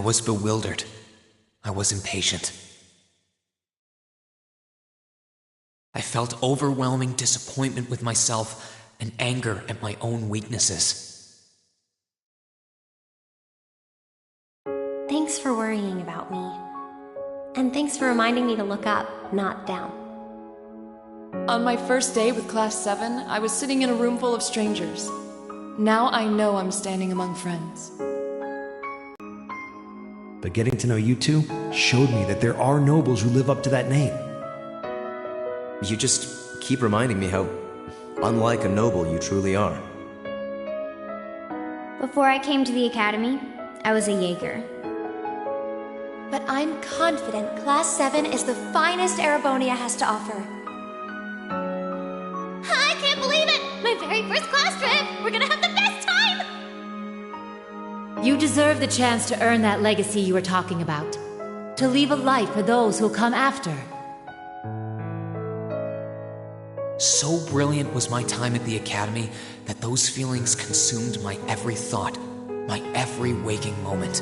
was bewildered. I was impatient. I felt overwhelming disappointment with myself and anger at my own weaknesses. Thanks for worrying about me. And thanks for reminding me to look up, not down. On my first day with Class 7, I was sitting in a room full of strangers. Now I know I'm standing among friends. But getting to know you two showed me that there are nobles who live up to that name. You just keep reminding me how unlike a noble you truly are. Before I came to the academy, I was a Jaeger. But I'm confident Class 7 is the finest Erebonia has to offer. I can't believe it! My very first class trip! We're gonna have the best time! You deserve the chance to earn that legacy you were talking about. To leave a light for those who'll come after. So brilliant was my time at the academy that those feelings consumed my every thought, my every waking moment.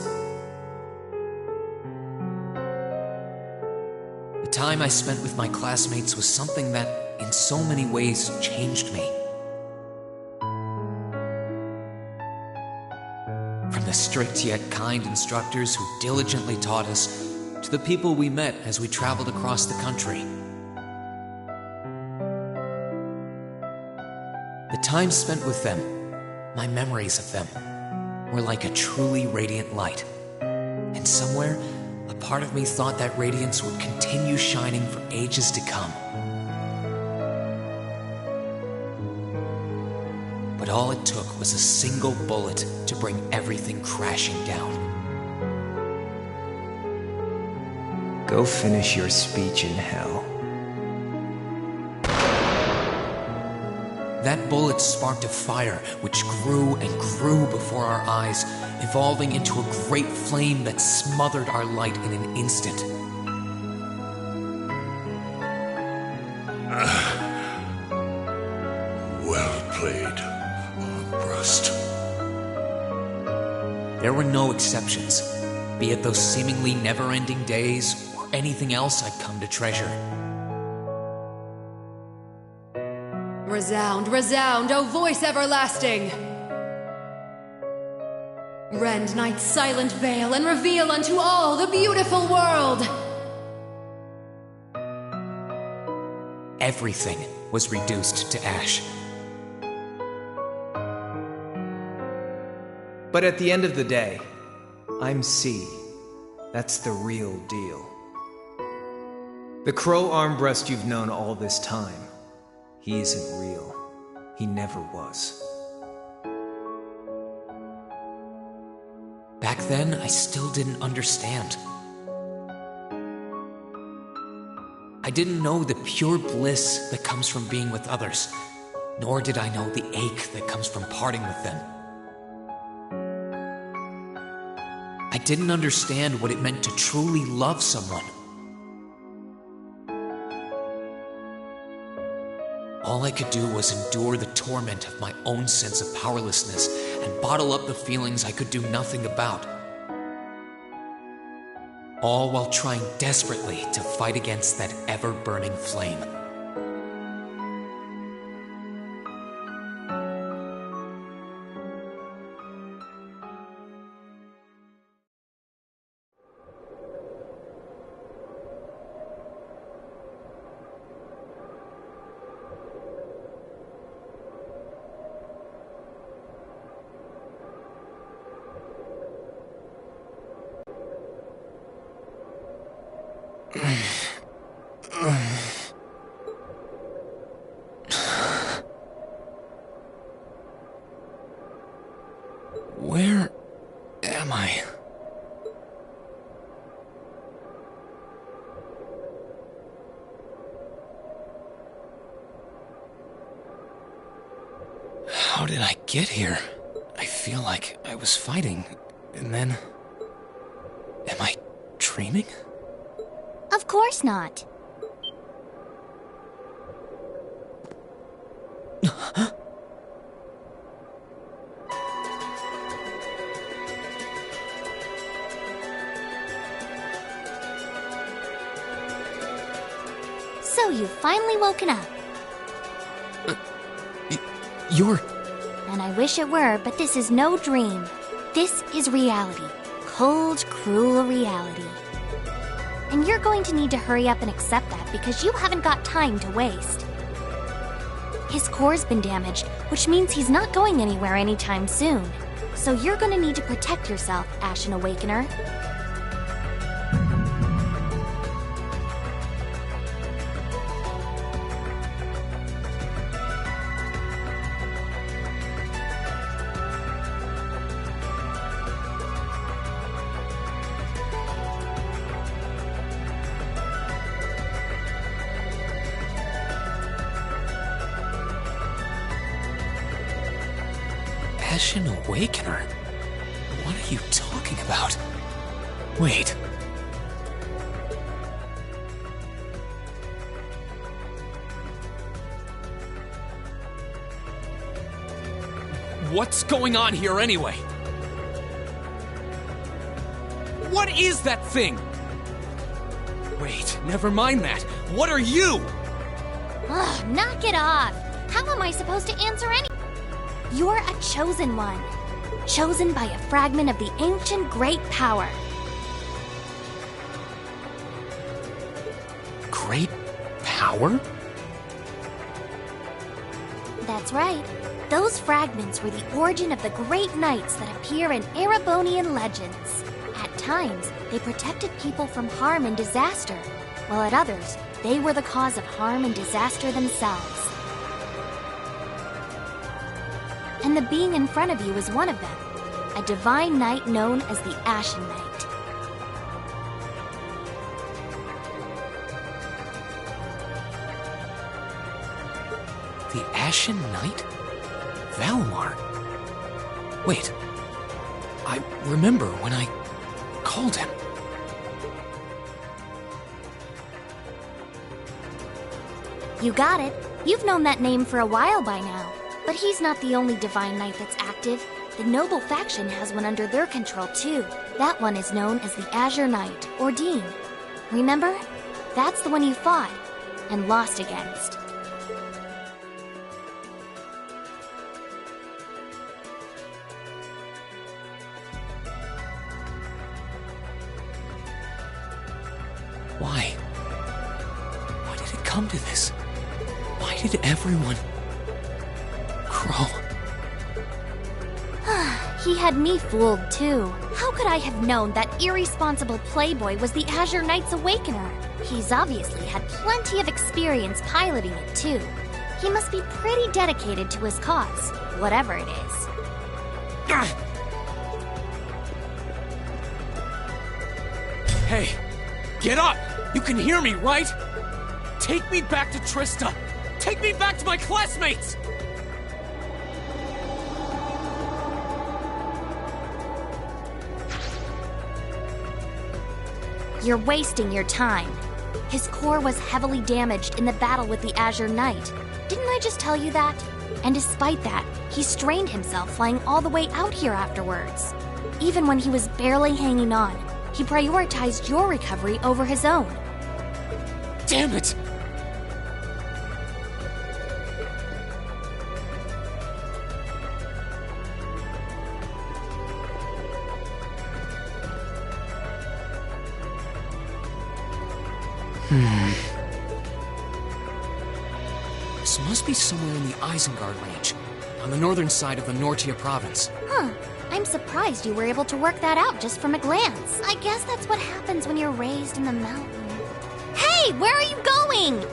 The time I spent with my classmates was something that, in so many ways, changed me. From the strict yet kind instructors who diligently taught us, to the people we met as we traveled across the country. The time spent with them, my memories of them, were like a truly radiant light. And somewhere, a part of me thought that radiance would continue shining for ages to come. But all it took was a single bullet to bring everything crashing down. Go finish your speech in hell. That bullet sparked a fire which grew and grew before our eyes, evolving into a great flame that smothered our light in an instant. Well played, Armbrust. There were no exceptions, be it those seemingly never-ending days or anything else I'd come to treasure. Resound, resound, O voice everlasting! Rend night's silent veil and reveal unto all the beautiful world! Everything was reduced to ash. But at the end of the day, I'm C. That's the real deal. The crow Armbrust you've known all this time, he isn't real. He never was. Back then, I still didn't understand. I didn't know the pure bliss that comes from being with others, nor did I know the ache that comes from parting with them. I didn't understand what it meant to truly love someone. All I could do was endure the torment of my own sense of powerlessness and bottle up the feelings I could do nothing about. All while trying desperately to fight against that ever-burning flame. Where am I? How did I get here? I feel like I was fighting, and then... Am I dreaming? Of course not. So you've finally woken up. You're... And I wish it were, but this is no dream. This is reality. Cold, cruel reality. And you're going to need to hurry up and accept that because you haven't got time to waste. His core's been damaged, which means he's not going anywhere anytime soon. So you're gonna need to protect yourself, Ashen Awakener. Ashen Awakener? What are you talking about? Wait. What's going on here anyway? What is that thing? Wait, never mind that. What are you? Ugh, knock it off. How am I supposed to answer any? You're a chosen one. Chosen by a fragment of the ancient great power. Great power? That's right. Those fragments were the origin of the great knights that appear in Erebonian legends. At times, they protected people from harm and disaster, while at others, they were the cause of harm and disaster themselves. And the being in front of you is one of them, a divine knight known as the Ashen Knight. The Ashen Knight? Valmar? Wait, I remember when I called him. You got it. You've known that name for a while by now. But he's not the only divine knight that's active. The noble faction has one under their control too. That one is known as the Azure Knight, or Dean. Remember? That's the one you fought and lost against. Why? Why did it come to this? Why did everyone... Crow? He had me fooled too. How could I have known that irresponsible playboy was the Azure Knight's Awakener? He's obviously had plenty of experience piloting it too. He must be pretty dedicated to his cause, whatever it is. Hey, get up! You can hear me, right? Take me back to Trista! Take me back to my classmates! You're wasting your time. His core was heavily damaged in the battle with the Azure Knight. Didn't I just tell you that? And despite that, he strained himself flying all the way out here afterwards. Even when he was barely hanging on, he prioritized your recovery over his own. Damn it! This must be somewhere in the Isengard range, on the northern side of the Nortia province. Huh. I'm surprised you were able to work that out just from a glance. I guess that's what happens when you're raised in the mountain. Hey, where are you going?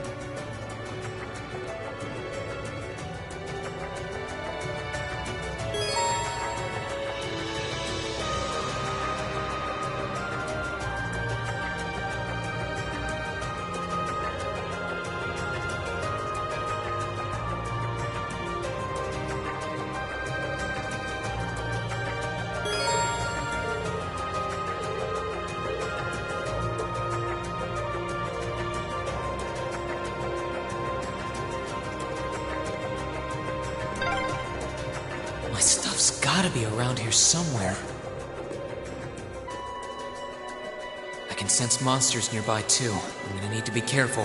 My stuff's gotta be around here somewhere. I can sense monsters nearby too. I'm gonna need to be careful.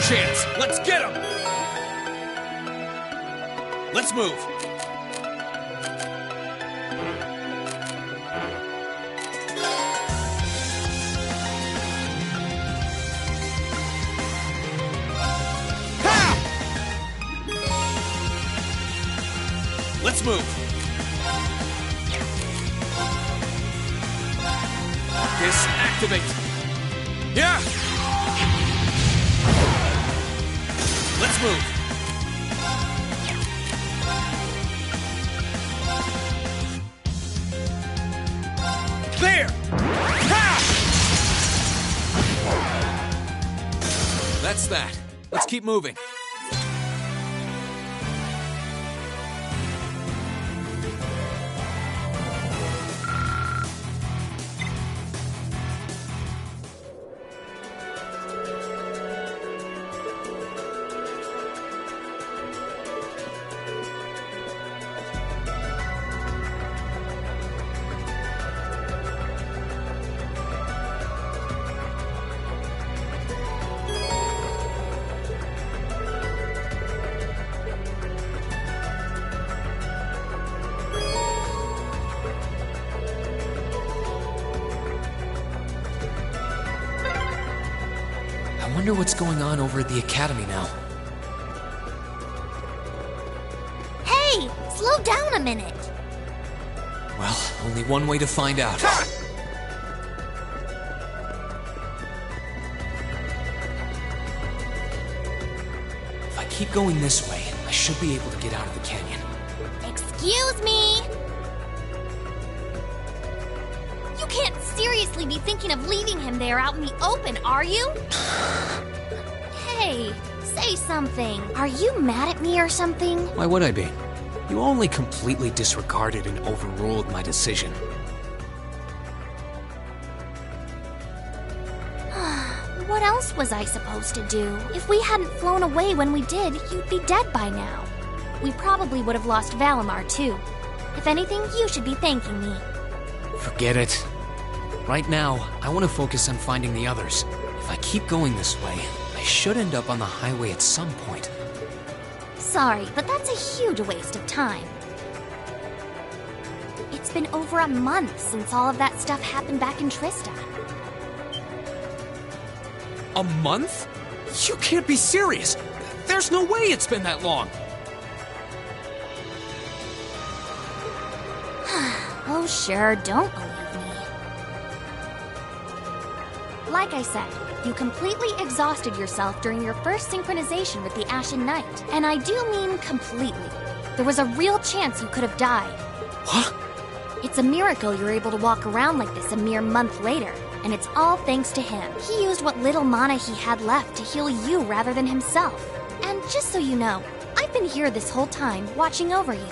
chance! Let's get him! Let's move! Let's move! Disactivate! Yeah! Let's move! There! Ha! That's that. Let's keep moving. I wonder what's going on over at the academy now. Hey, slow down a minute. Well, only one way to find out. If I keep going this way, I should be able to get out of the canyon. Excuse me. You can't seriously be thinking of leaving him there out in the open, are you? Hey, say something. Are you mad at me or something? Why would I be? You only completely disregarded and overruled my decision. What else was I supposed to do? If we hadn't flown away when we did, you'd be dead by now. We probably would have lost Valimar, too. If anything, you should be thanking me. Forget it. Right now, I want to focus on finding the others. If I keep going this way, I should end up on the highway at some point. Sorry, but that's a huge waste of time. It's been over a month since all of that stuff happened back in Trista. A month? You can't be serious! There's no way it's been that long! Oh sure, don't believe me. Like I said, you completely exhausted yourself during your first synchronization with the Ashen Knight. And I do mean completely. There was a real chance you could have died. What? It's a miracle you're able to walk around like this a mere month later. And it's all thanks to him. He used what little mana he had left to heal you rather than himself. And just so you know, I've been here this whole time, watching over you.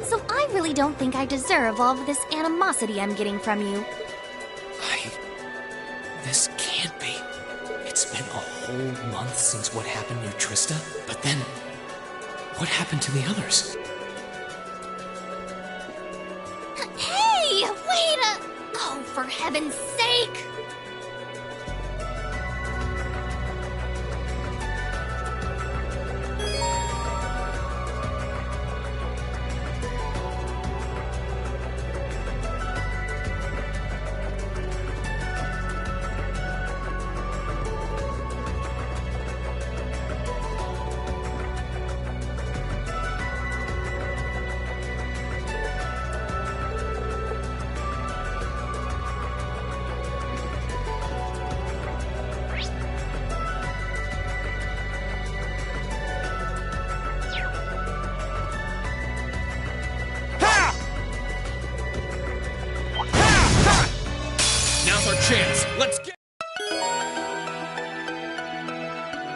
So I really don't think I deserve all of this animosity I'm getting from you. This can't be. It's been a whole month since what happened near Trista, but then, what happened to the others? Hey, wait a... Oh, for heaven's sake! Now's our chance. Let's get...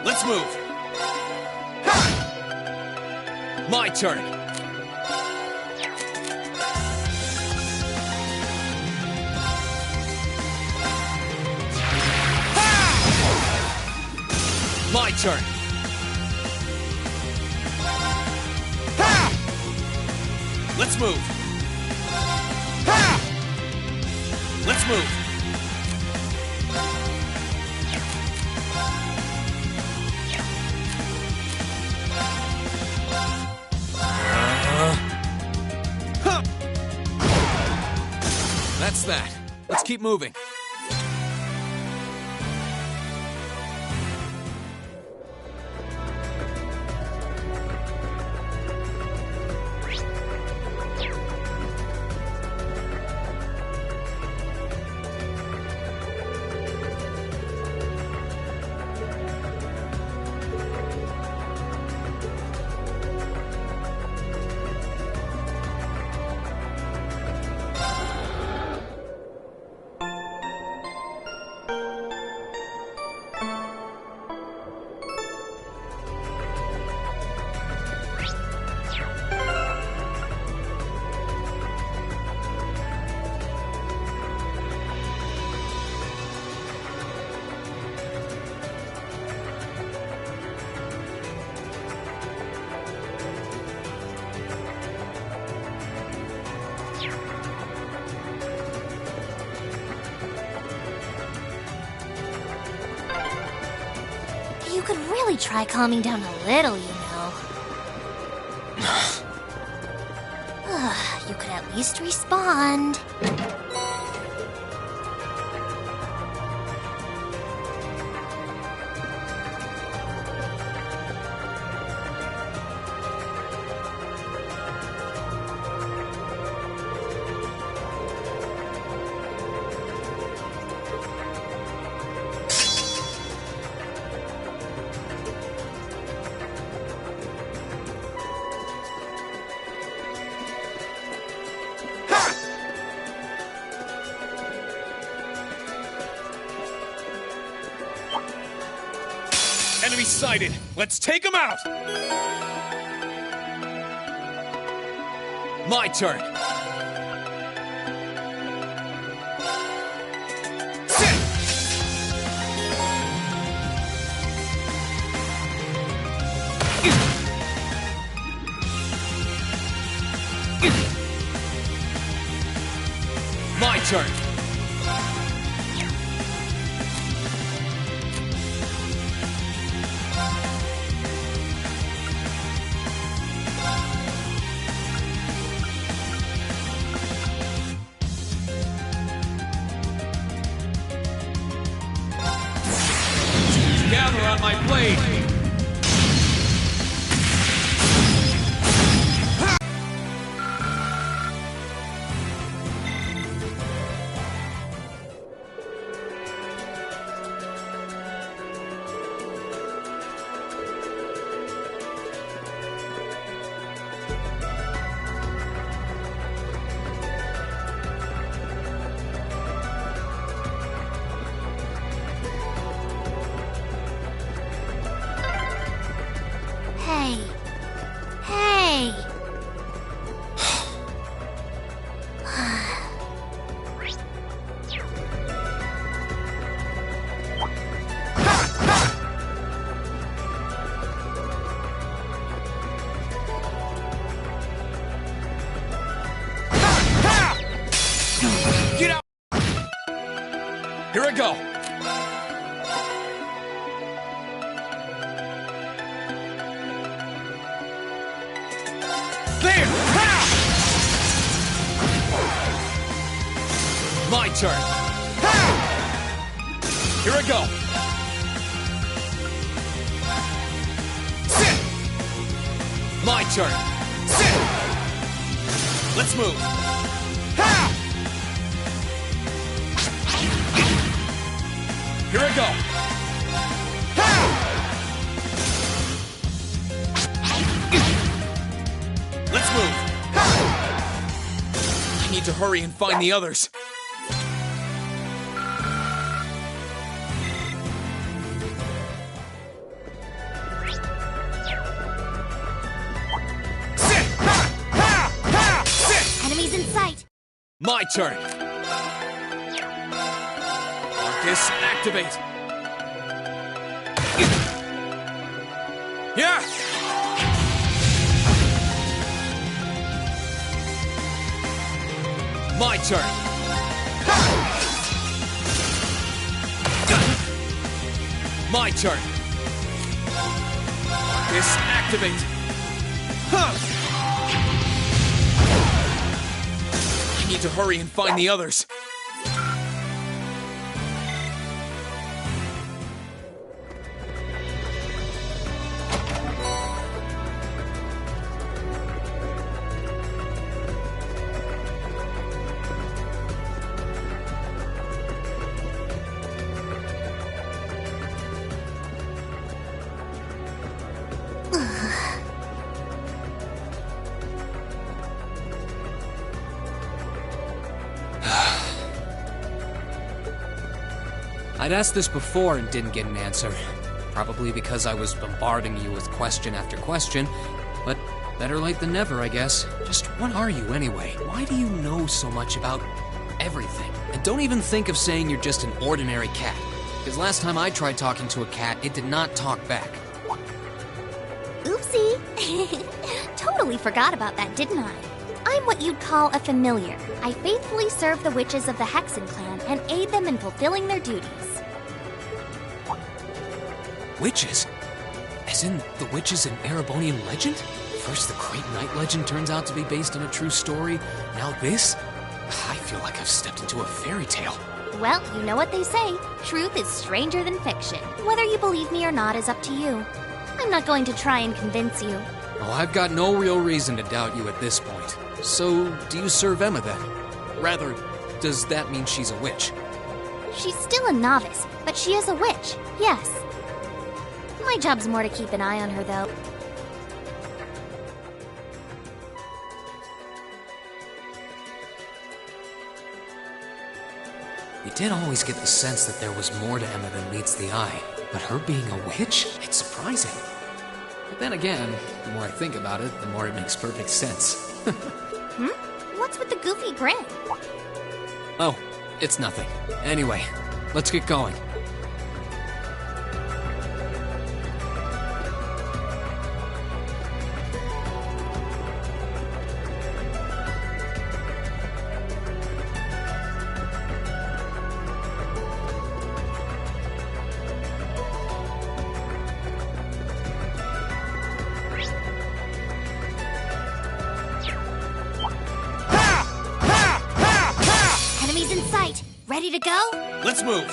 Let's move. Ha! My turn. Ha! My turn. Ha! Let's move. Ha! Let's move. keep moving. You could really try calming down a little, you know. You could at least respond. Enemy sighted! Let's take him out! My turn! Sit! My turn! Gather on my blade! Hey. Hey. Get out! Here I go! There! Ha! My turn! Ha! Here I go! Sit! My turn! Sit! Let's move! Ha! Here I go! Ha! Let's move! I need to hurry and find the others. Sit! Ha! Ha! Ha! Sit! Enemies in sight. My turn. Marcus, activate. Yeah! My turn. My turn. Marcus, activate. I need to hurry and find the others. I'd asked this before and didn't get an answer. Probably because I was bombarding you with question after question, but better late than never, I guess. Just what are you anyway? Why do you know so much about everything? And don't even think of saying you're just an ordinary cat. Because last time I tried talking to a cat, it did not talk back. Oopsie. Totally forgot about that, didn't I? I'm what you'd call a familiar. I faithfully serve the witches of the Hexen clan and aid them in fulfilling their duties. Witches? As in the witches in Erebonian legend? First the Great Night legend turns out to be based on a true story, now this? I feel like I've stepped into a fairy tale. Well, you know what they say. Truth is stranger than fiction. Whether you believe me or not is up to you. I'm not going to try and convince you. Well, I've got no real reason to doubt you at this point. So, do you serve Emma then? Rather, does that mean she's a witch? She's still a novice, but she is a witch, yes. My job's more to keep an eye on her, though. You did always get the sense that there was more to Emma than meets the eye, but her being a witch? It's surprising. But then again, the more I think about it, the more it makes perfect sense. What's with the goofy grin? Oh, it's nothing. Anyway, let's get going. Enemies in sight. Ready to go? Let's move.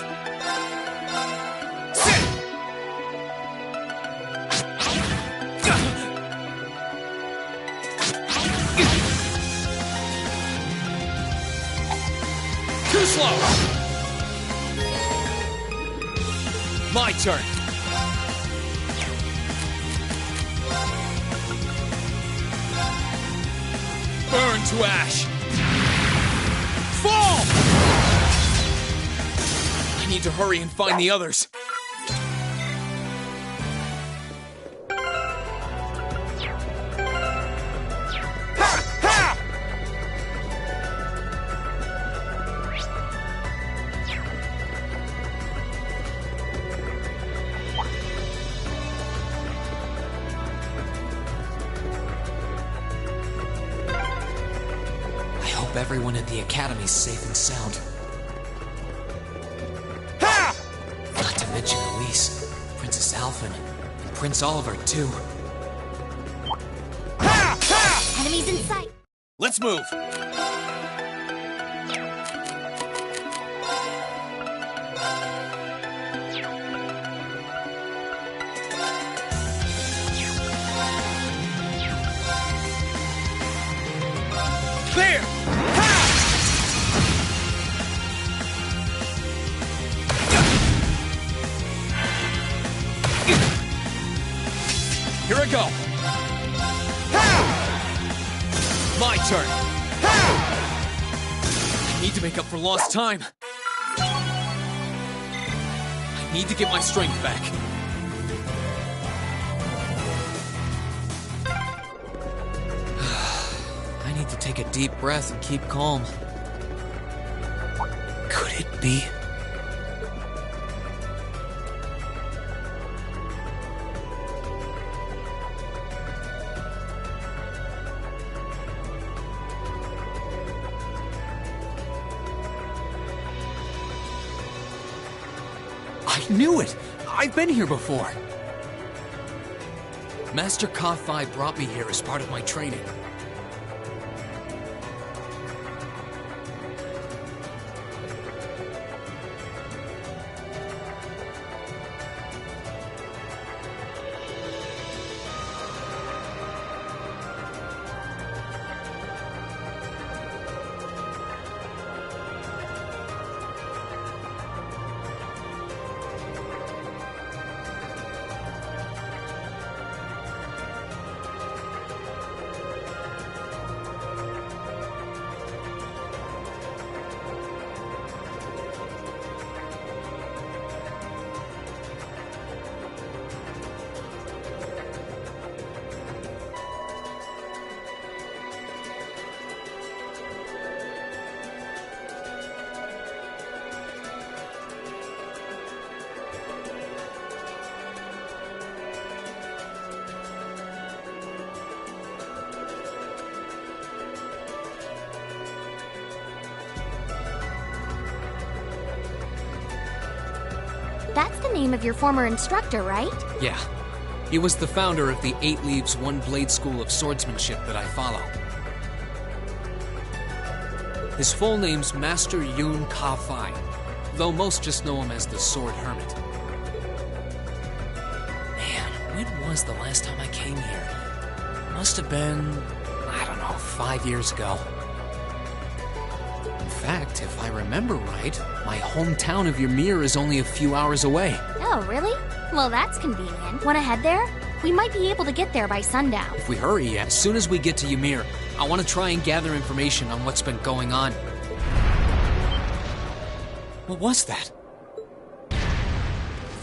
Too slow. My turn. Burn to ash. Fall! I need to hurry and find the others. Everyone at the Academy's safe and sound. Not to mention Elise, Princess Alphen, and Prince Oliver, too. Enemies in sight. Let's move. There! Here I go. My turn. I need to make up for lost time. I need to get my strength back. I need to take a deep breath and keep calm. Could it be? I knew it! I've been here before! Master Ka-Fi brought me here as part of my training. the name of your former instructor, right? Yeah. He was the founder of the 8 Leaves, 1 Blade school of swordsmanship that I follow. His full name's Master Yoon Ka-Fai, though most just know him as the Sword Hermit. Man, when was the last time I came here? Must have been, I don't know, 5 years ago. In fact, if I remember right, my hometown of Ymir is only a few hours away. Oh, really? Well, that's convenient. Wanna head there? We might be able to get there by sundown. If we hurry, as soon as we get to Ymir, I want to try and gather information on what's been going on. What was that?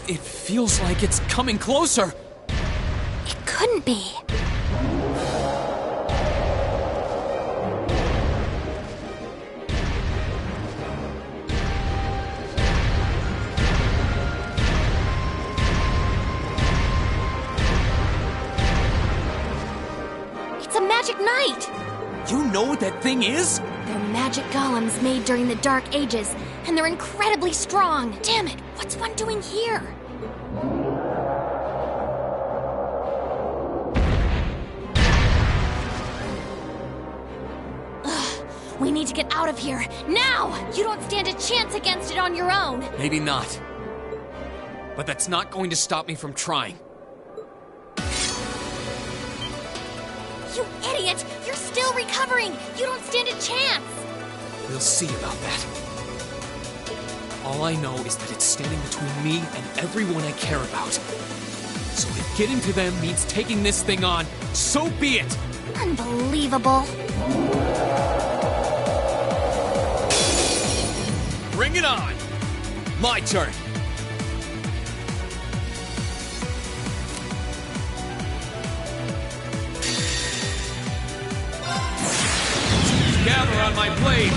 It feels like it's coming closer. It couldn't be. It's a magic knight! You know what that thing is? They're magic golems made during the Dark Ages, and they're incredibly strong. Damn it, what's one doing here? Ugh, we need to get out of here, now! You don't stand a chance against it on your own. Maybe not. But that's not going to stop me from trying. You idiot! You're still recovering! You don't stand a chance! We'll see about that. All I know is that it's standing between me and everyone I care about. So if getting to them means taking this thing on, so be it! Unbelievable. Bring it on! My turn! Gather on my blade!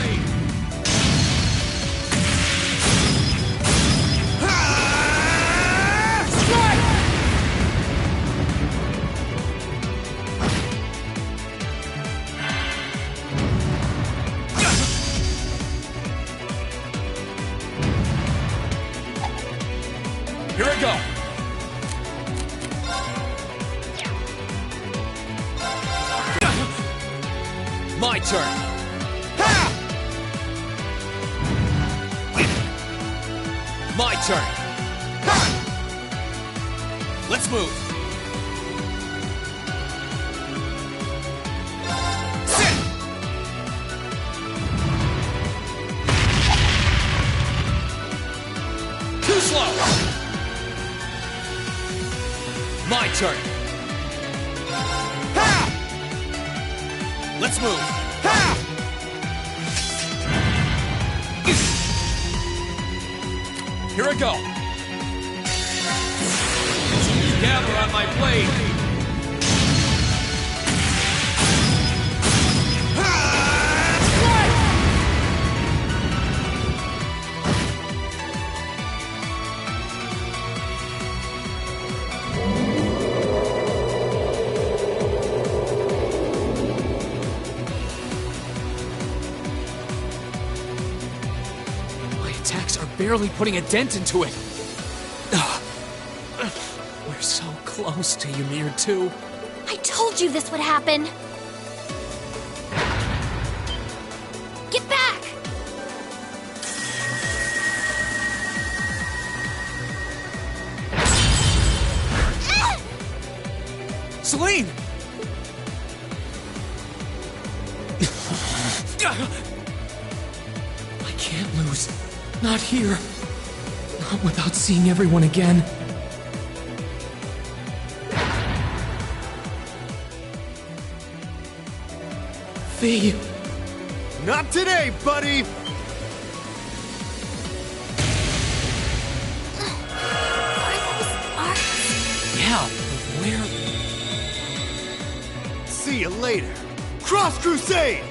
Here I go! My turn! My turn! Let's move! Sit! Too slow! My turn! Let's move! Here I go! Gather on my blade! Barely putting a dent into it. We're so close to Ymir, too. I told you this would happen. Get back! Celine! I can't lose. Not here. Not without seeing everyone again. Fee. Not today, buddy! Are those arts? Yeah, but where? See you later. Cross Crusade!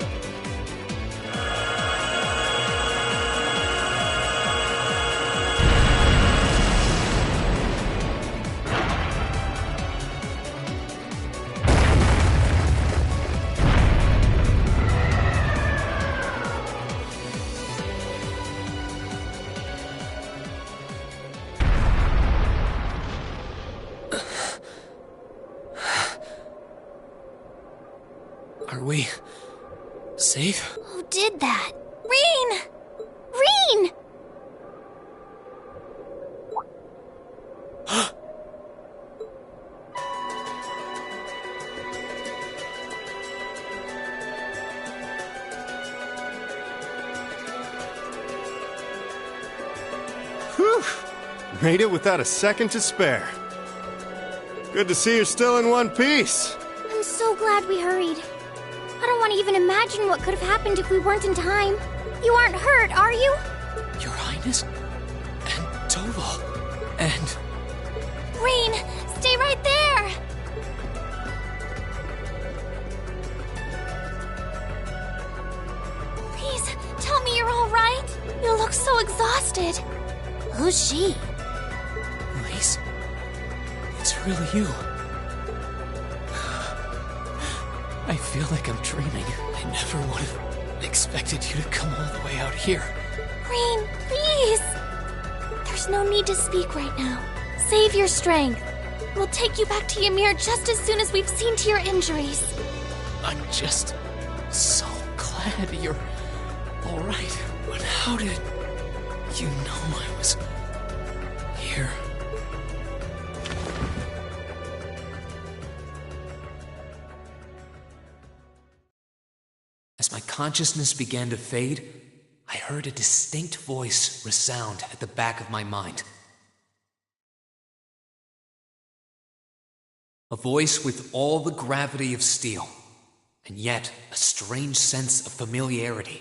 Are we safe? Who did that? Reen! Reen! Whew! Made it without a second to spare. Good to see you're still in one piece. I'm so glad we hurried. I don't want to even imagine what could have happened if we weren't in time. You aren't hurt, are you? Your Highness? And Toval? And... Reen, stay right there! Please, tell me you're all right. You look so exhausted. Who's she? Elise? It's really you. I feel like I'm dreaming. I never would have expected you to come all the way out here. Reen, please! There's no need to speak right now. Save your strength. We'll take you back to Ymir just as soon as we've seen to your injuries. I'm just so glad you're all right. But how did you know I was here? As my consciousness began to fade, I heard a distinct voice resound at the back of my mind. A voice with all the gravity of steel, and yet a strange sense of familiarity,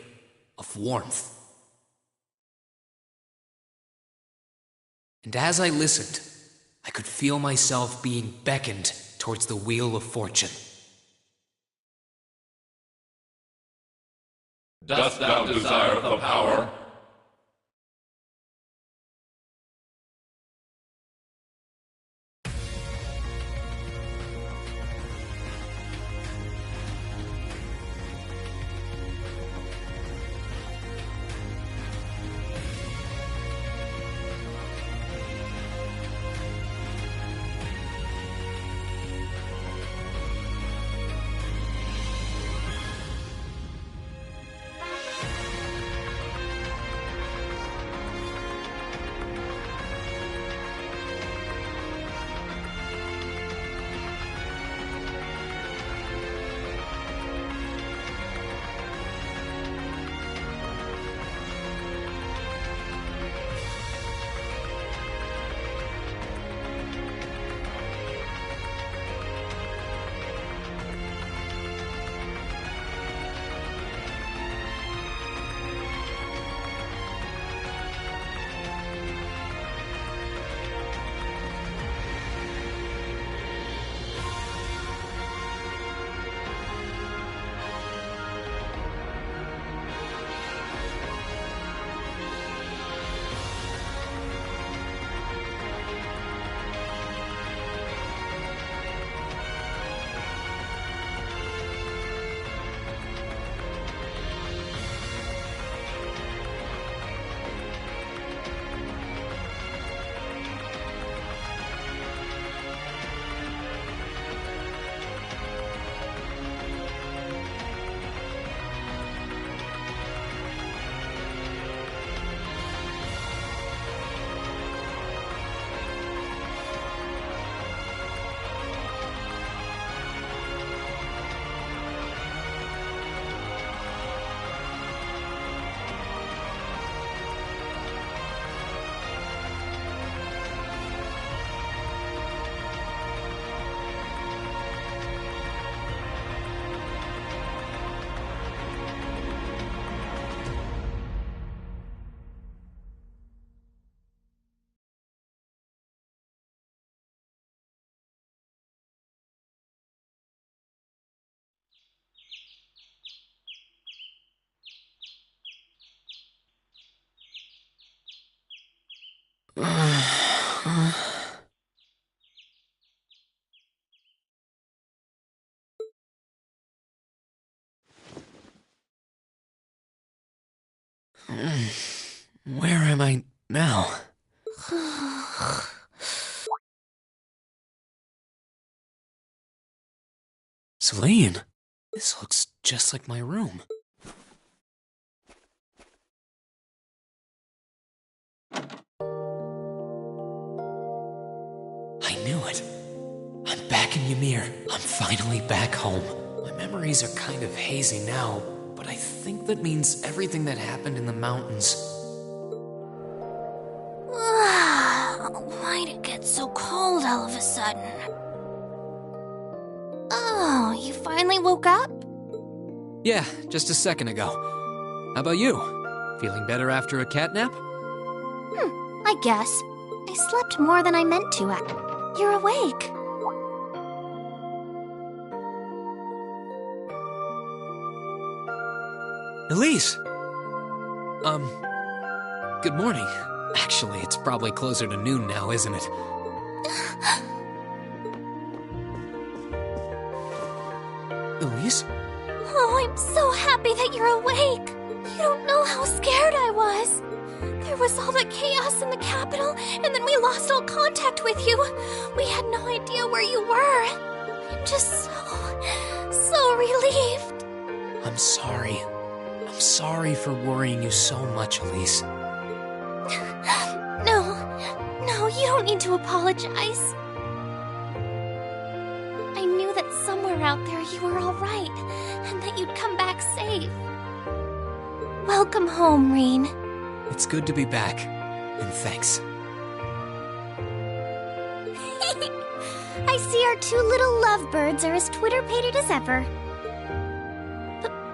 of warmth. And as I listened, I could feel myself being beckoned towards the wheel of fortune. Dost thou desire the power? Where am I now? Celine, this looks just like my room. I knew it. I'm back in Ymir. I'm finally back home. My memories are kind of hazy now, but I think that means everything that happened in the mountains. Why'd it get so cold all of a sudden? Oh, you finally woke up? Yeah, just a second ago. How about you? Feeling better after a cat nap? I guess. I slept more than I meant to. You're awake. Elise! Good morning. Actually, it's probably closer to noon now, isn't it? Elise? Oh, I'm so happy that you're awake. You don't know how scared I was. There was all the chaos in the capital, and then we lost all contact with you. We had no idea where you were. I'm just so relieved. I'm sorry. I'm sorry for worrying you so much, Elise. No, you don't need to apologize. I knew that somewhere out there you were all right, and that you'd come back safe. Welcome home, Reen. It's good to be back, and thanks. I see our two little lovebirds are as Twitter-pated as ever.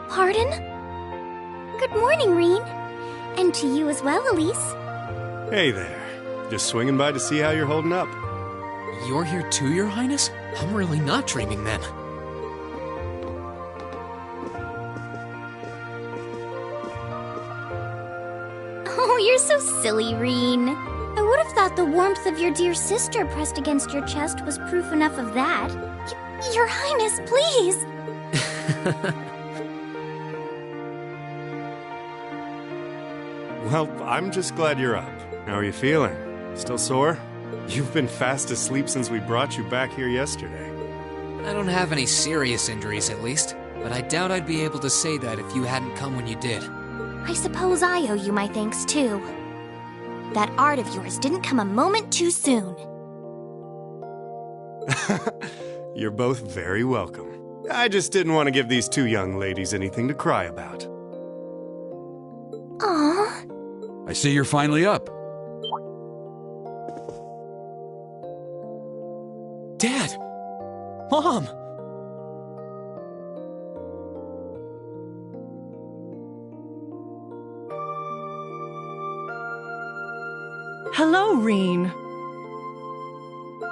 Pardon? Good morning, Reen. And to you as well, Elise. Hey there. Just swinging by to see how you're holding up. You're here too, Your Highness? I'm really not dreaming then. Oh, you're so silly, Reen. I would have thought the warmth of your dear sister pressed against your chest was proof enough of that. Your Highness, please! Well, I'm just glad you're up. How are you feeling? Still sore? You've been fast asleep since we brought you back here yesterday. I don't have any serious injuries, at least. But I doubt I'd be able to say that if you hadn't come when you did. I suppose I owe you my thanks, too. That art of yours didn't come a moment too soon. You're both very welcome. I just didn't want to give these two young ladies anything to cry about. Aww. I see you're finally up. Dad! Mom! Hello, Reen.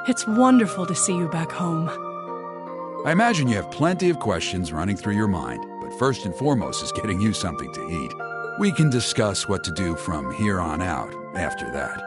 It's wonderful to see you back home. I imagine you have plenty of questions running through your mind, but first and foremost is getting you something to eat. We can discuss what to do from here on out after that.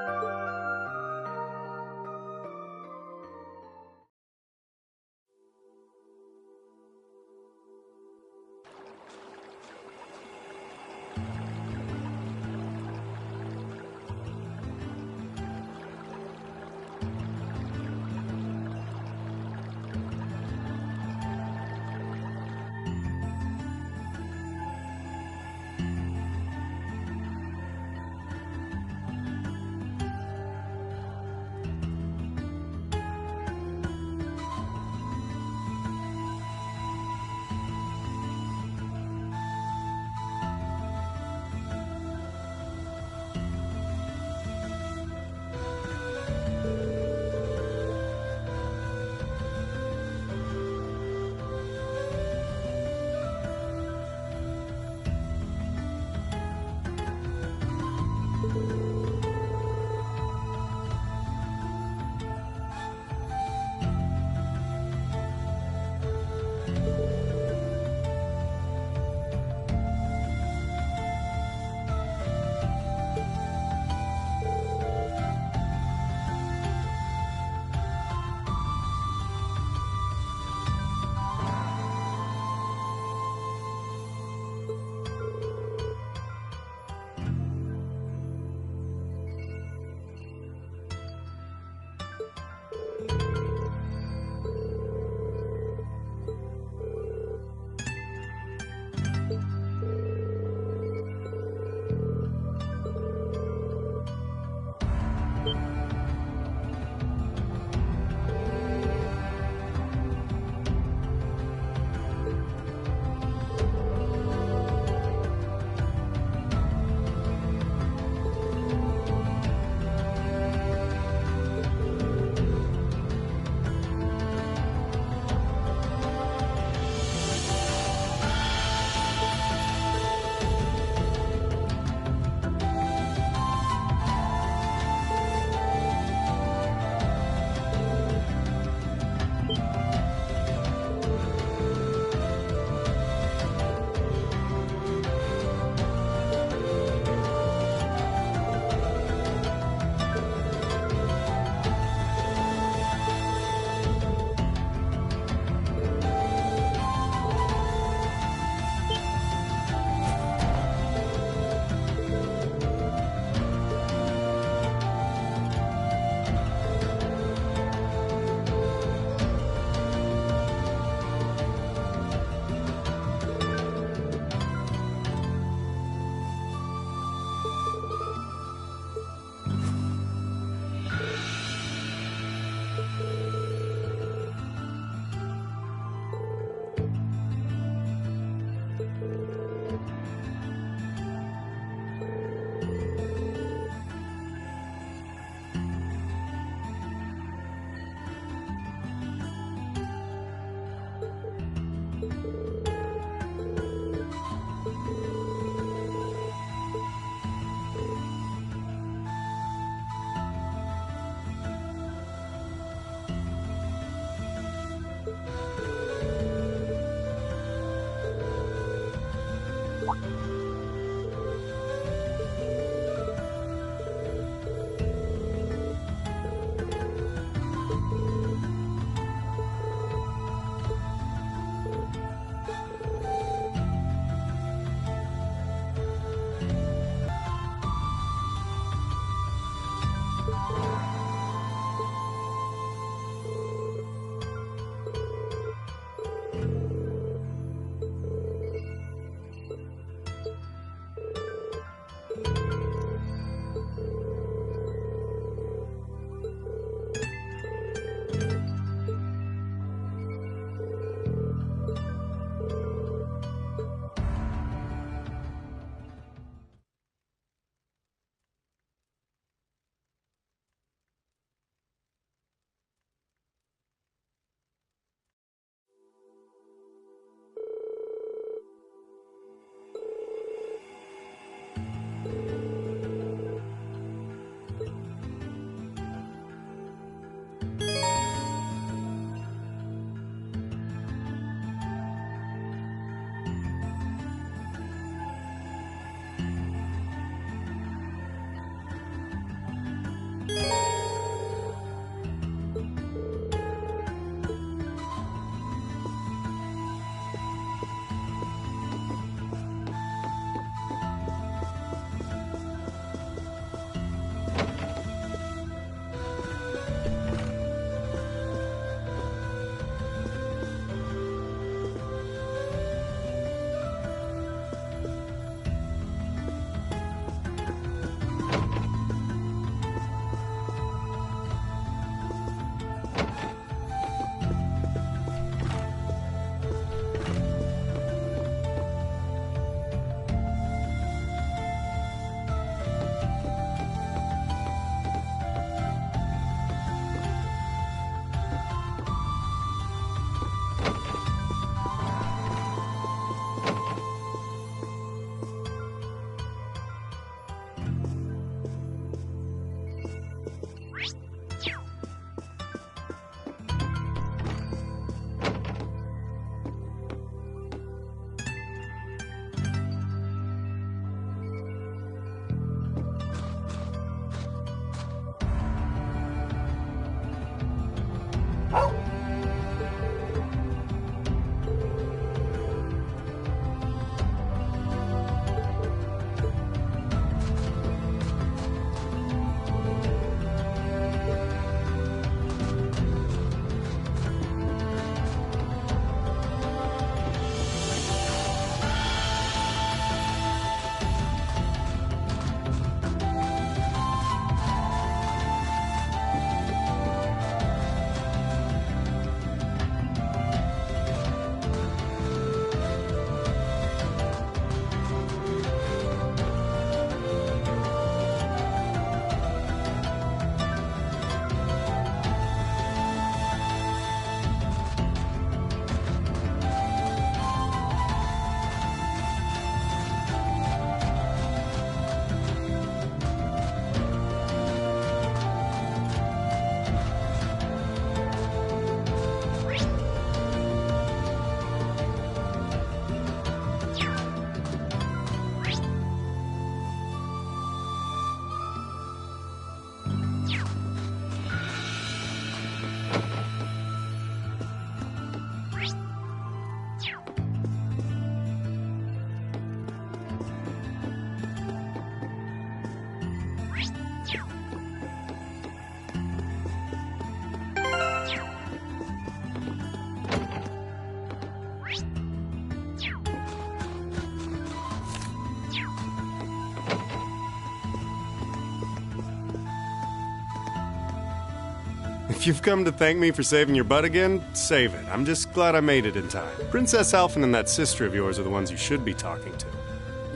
If you've come to thank me for saving your butt again, save it. I'm just glad I made it in time. Princess Alphen and that sister of yours are the ones you should be talking to.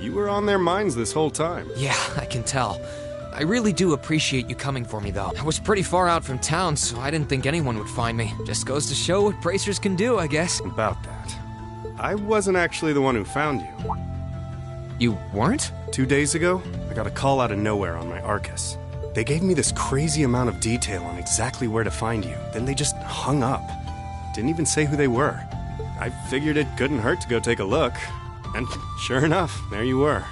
You were on their minds this whole time. Yeah, I can tell. I really do appreciate you coming for me, though. I was pretty far out from town, so I didn't think anyone would find me. Just goes to show what bracers can do, I guess. About that. I wasn't actually the one who found you. You weren't? 2 days ago, I got a call out of nowhere on my Arcus. They gave me this crazy amount of detail on exactly where to find you. Then they just hung up. Didn't even say who they were. I figured it couldn't hurt to go take a look. And sure enough, there you were.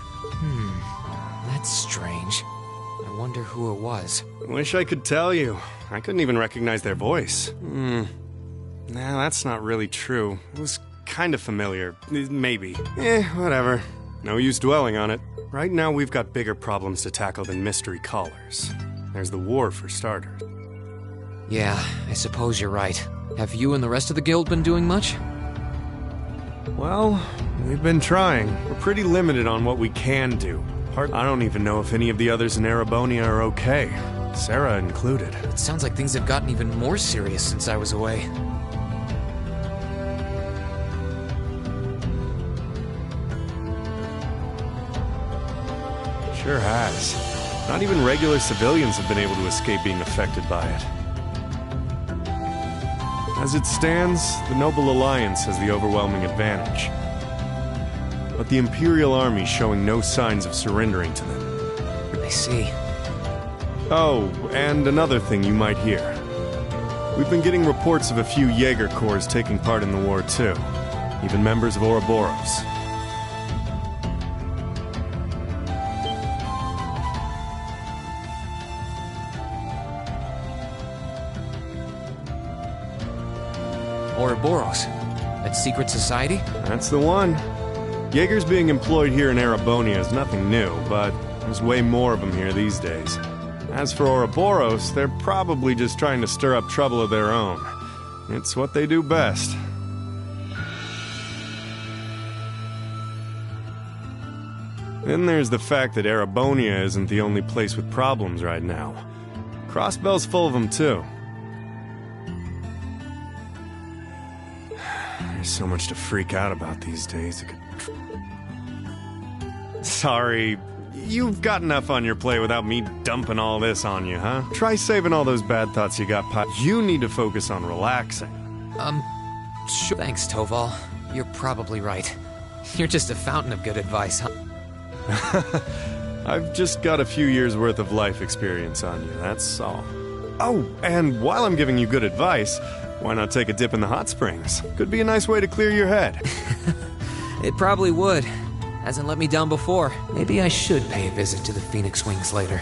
That's strange. I wonder who it was. Wish I could tell you. I couldn't even recognize their voice. Nah, that's not really true. It was kind of familiar. Maybe. Whatever. No use dwelling on it. Right now we've got bigger problems to tackle than mystery callers. There's the war for starters. Yeah, I suppose you're right. Have you and the rest of the guild been doing much? Well, we've been trying. We're pretty limited on what we can do. I don't even know if any of the others in Erebonia are okay. Sarah included. It sounds like things have gotten even more serious since I was away. Sure has. Not even regular civilians have been able to escape being affected by it. As it stands, the Noble Alliance has the overwhelming advantage. But the Imperial Army's showing no signs of surrendering to them. I see. Oh, and another thing you might hear. We've been getting reports of a few Jaeger Corps taking part in the war too. Even members of Ouroboros. Ouroboros? That secret society? That's the one. Jaegers being employed here in Erebonia is nothing new, but there's way more of them here these days. As for Ouroboros, they're probably just trying to stir up trouble of their own. It's what they do best. Then there's the fact that Erebonia isn't the only place with problems right now. Crossbell's full of them too. There's so much to freak out about these days. Sorry, you've got enough on your plate without me dumping all this on you, huh? Try saving all those bad thoughts you got, You need to focus on relaxing. Sure. Thanks, Toval. You're probably right. You're just a fountain of good advice, huh? I've just got a few years' worth of life experience on you, that's all. Oh, and while I'm giving you good advice, why not take a dip in the hot springs? Could be a nice way to clear your head. It probably would. Hasn't let me down before. Maybe I should pay a visit to the Phoenix Wings later.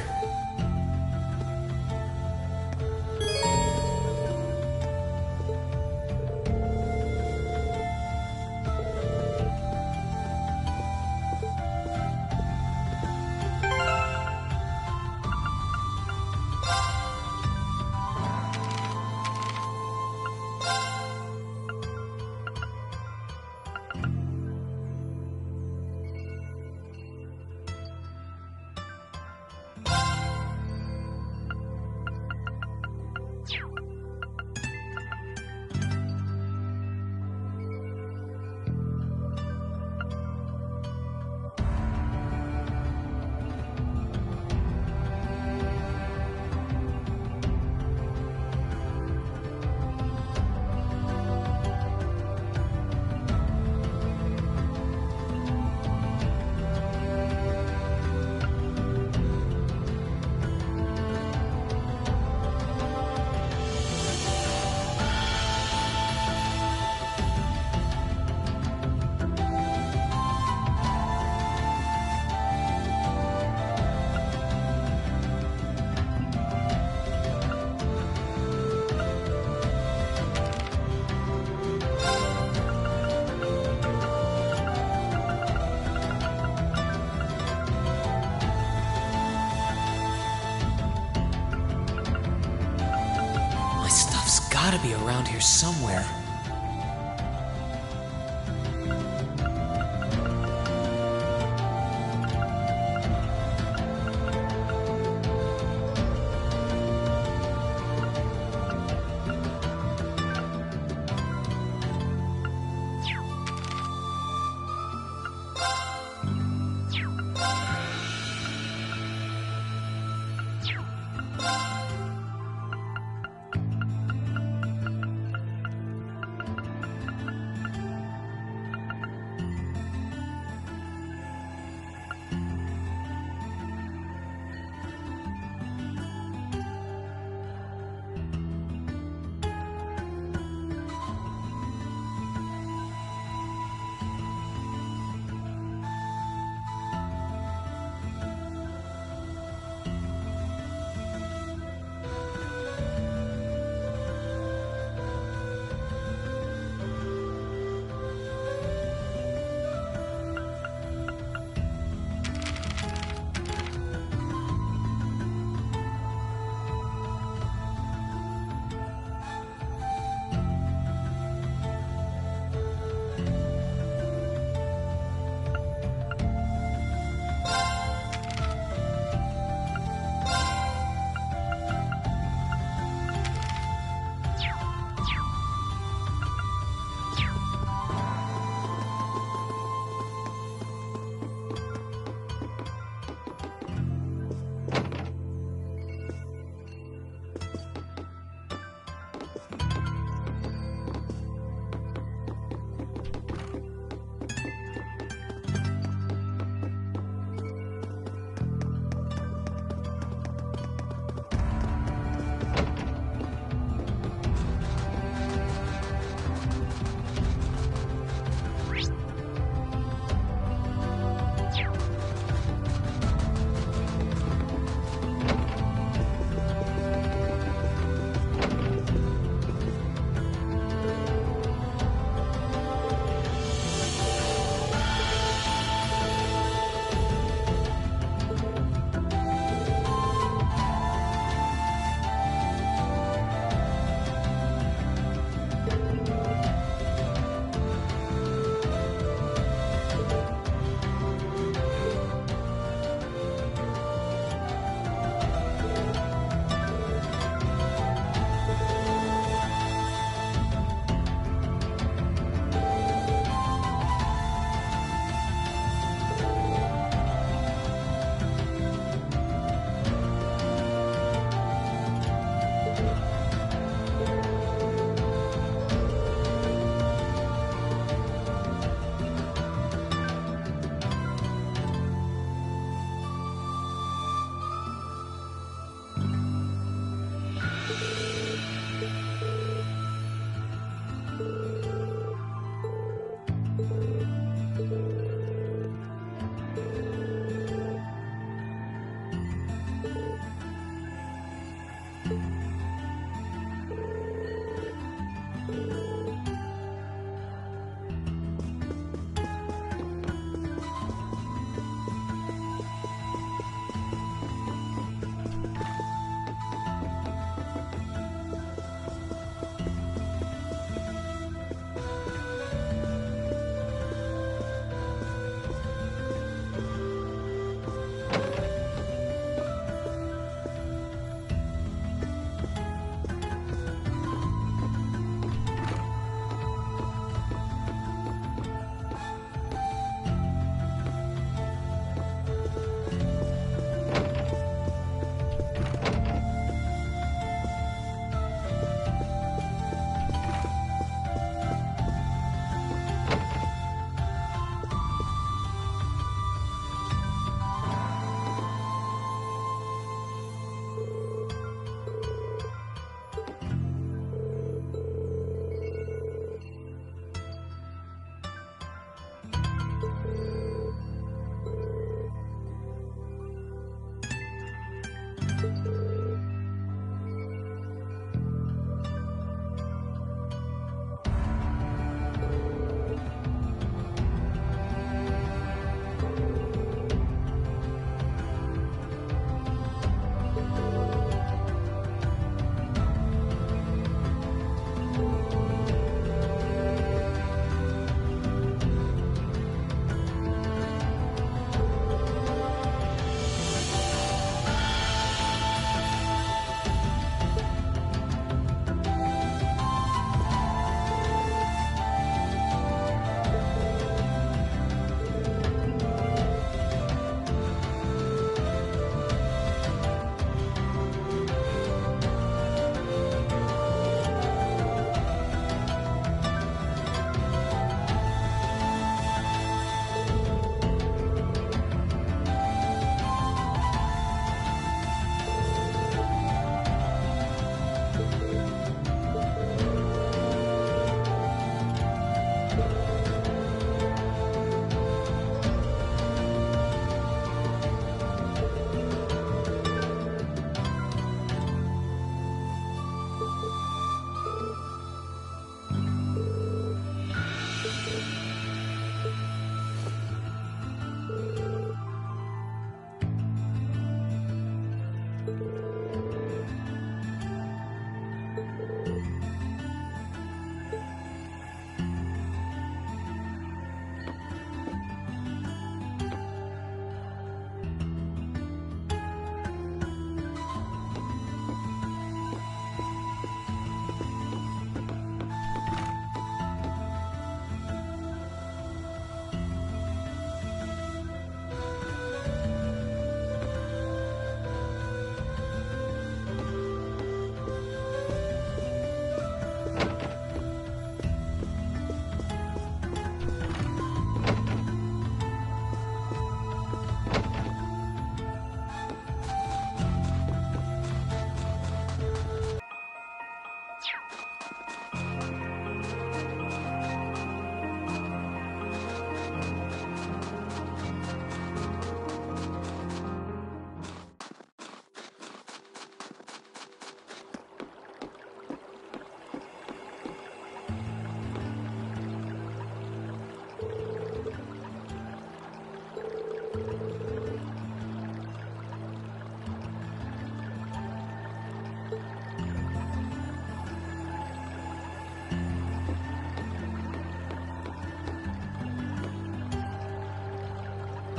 Gotta be around here somewhere.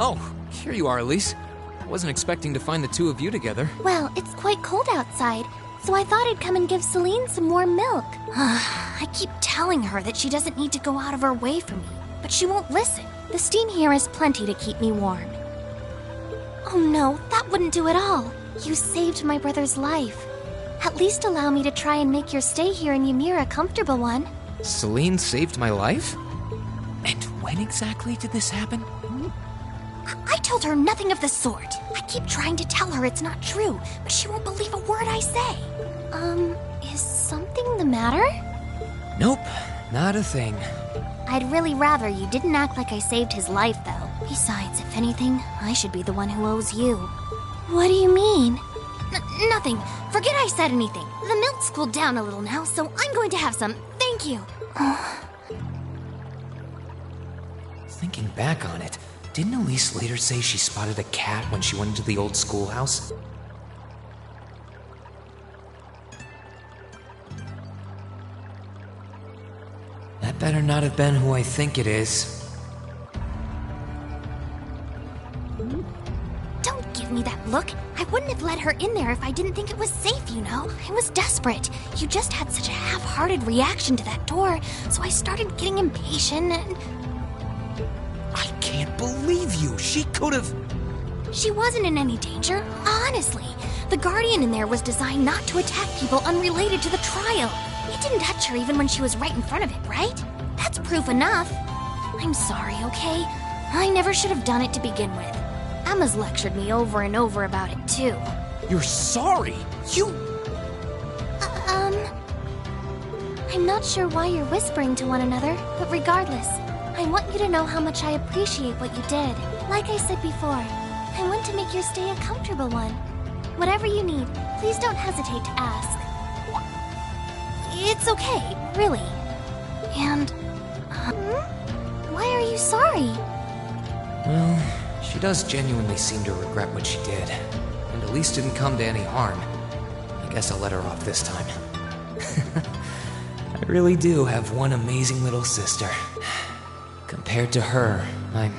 Oh, here you are, Elise. I wasn't expecting to find the two of you together. Well, it's quite cold outside, so I thought I'd come and give Celine some warm milk. I keep telling her that she doesn't need to go out of her way for me, but she won't listen. The steam here is plenty to keep me warm. Oh no, that wouldn't do at all. You saved my brother's life. At least allow me to try and make your stay here in Ymir a comfortable one. Celine saved my life? And when exactly did this happen? I told her nothing of the sort. I keep trying to tell her it's not true, but she won't believe a word I say. Is something the matter? Nope, not a thing. I'd really rather you didn't act like I saved his life, though. Besides, if anything, I should be the one who owes you. What do you mean? Nothing. Forget I said anything. The milk's cooled down a little now, so I'm going to have some. Thank you. Thinking back on it, didn't Elise later say she spotted a cat when she went into the old schoolhouse? That better not have been who I think it is. Don't give me that look. I wouldn't have let her in there if I didn't think it was safe, you know? I was desperate. You just had such a half-hearted reaction to that door, so I started getting impatient and... I can't believe you! She could've... She wasn't in any danger, honestly. The Guardian in there was designed not to attack people unrelated to the trial. It didn't touch her even when she was right in front of it, right? That's proof enough. I'm sorry, okay? I never should have done it to begin with. Emma's lectured me over and over about it, too. You're sorry? You... I'm not sure why you're whispering to one another, but regardless, I want you to know how much I appreciate what you did. Like I said before, I want to make your stay a comfortable one. Whatever you need, please don't hesitate to ask. It's okay, really. And... why are you sorry? Well, she does genuinely seem to regret what she did. And Elise didn't come to any harm. I guess I'll let her off this time. I really do have one amazing little sister. Compared to her, I'm...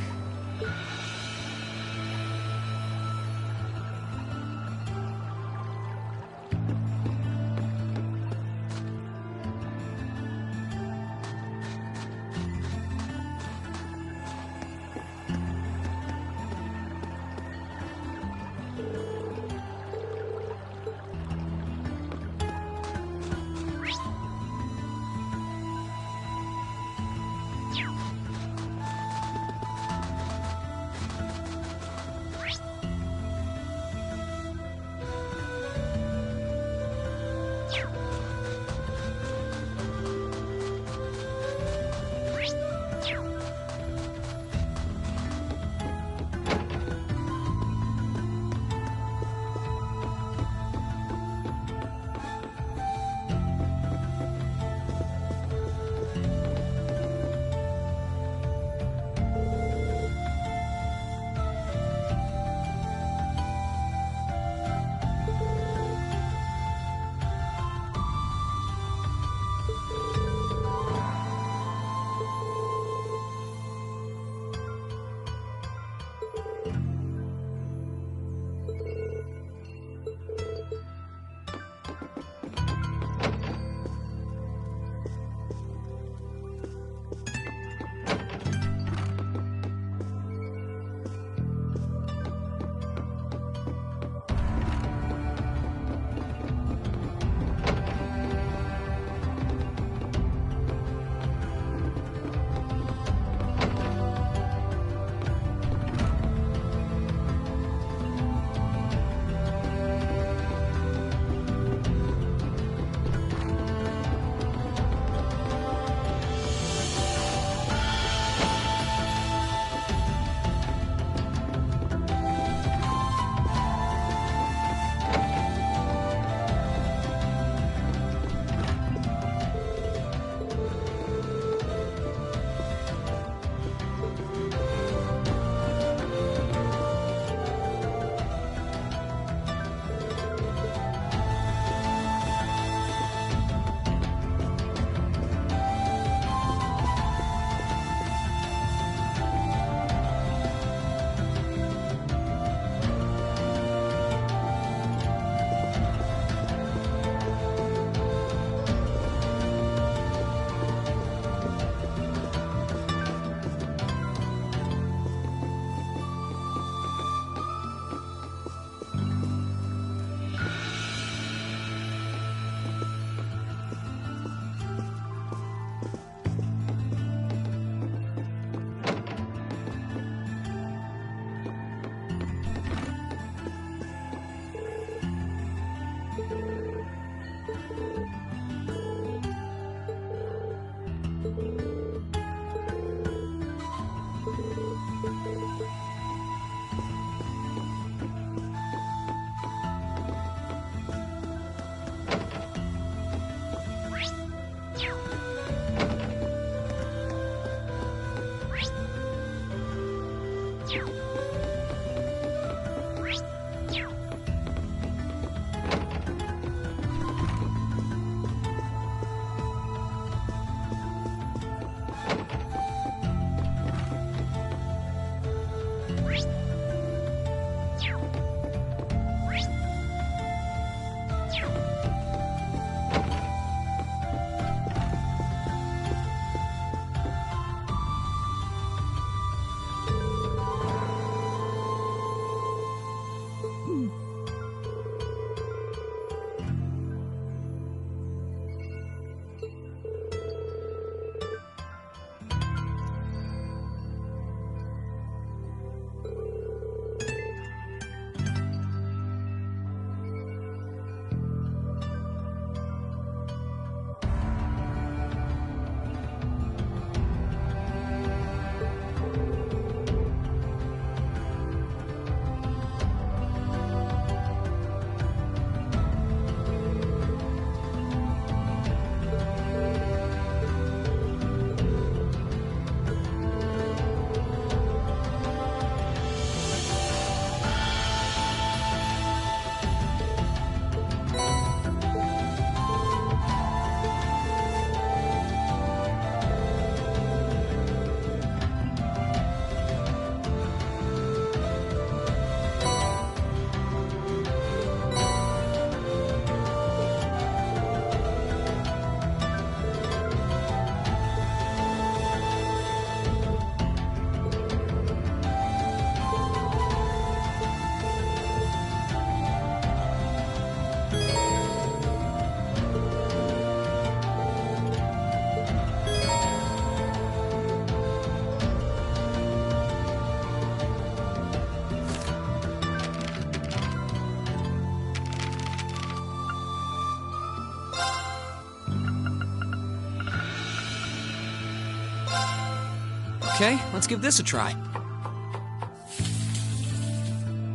Okay, let's give this a try.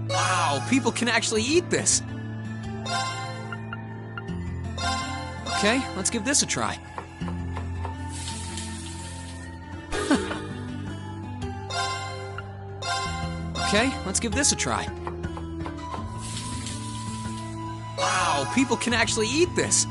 Wow, people can actually eat this! Okay, let's give this a try. Okay, let's give this a try. Wow, people can actually eat this!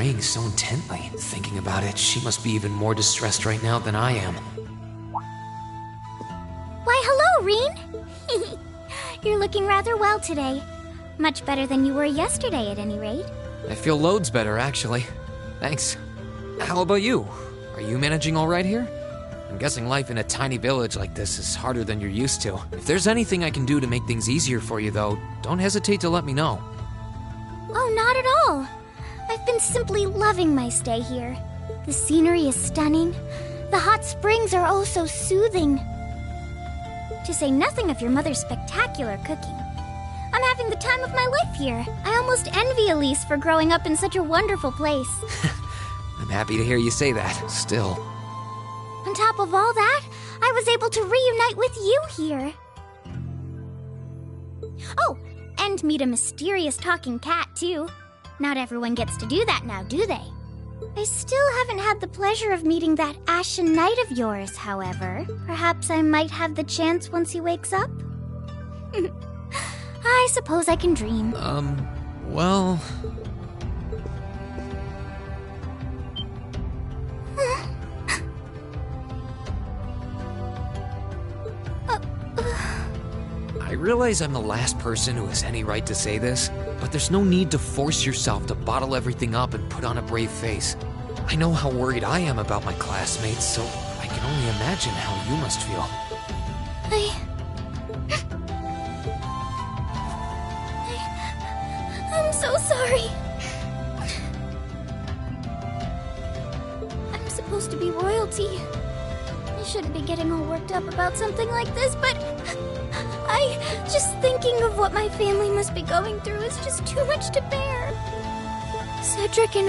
praying so intently. Thinking about it, she must be even more distressed right now than I am. Why, hello, Reen! You're looking rather well today. Much better than you were yesterday, at any rate. I feel loads better, actually. Thanks. How about you? Are you managing all right here? I'm guessing life in a tiny village like this is harder than you're used to. If there's anything I can do to make things easier for you, though, don't hesitate to let me know. Oh, not at all. I've been simply loving my stay here. The scenery is stunning. The hot springs are oh so soothing. To say nothing of your mother's spectacular cooking. I'm having the time of my life here. I almost envy Elise for growing up in such a wonderful place. I'm happy to hear you say that, still. On top of all that, I was able to reunite with you here. Oh, and meet a mysterious talking cat, too. Not everyone gets to do that now, do they? I still haven't had the pleasure of meeting that Ashen Knight of yours, however. Perhaps I might have the chance once he wakes up? I suppose I can dream. Well... I realize I'm the last person who has any right to say this, but there's no need to force yourself to bottle everything up and put on a brave face. I know how worried I am about my classmates, so I can only imagine how you must feel. I'm so sorry. I'm supposed to be royalty. I shouldn't be getting all worked up about something like this, but just thinking of what my family must be going through is just too much to bear. Cedric and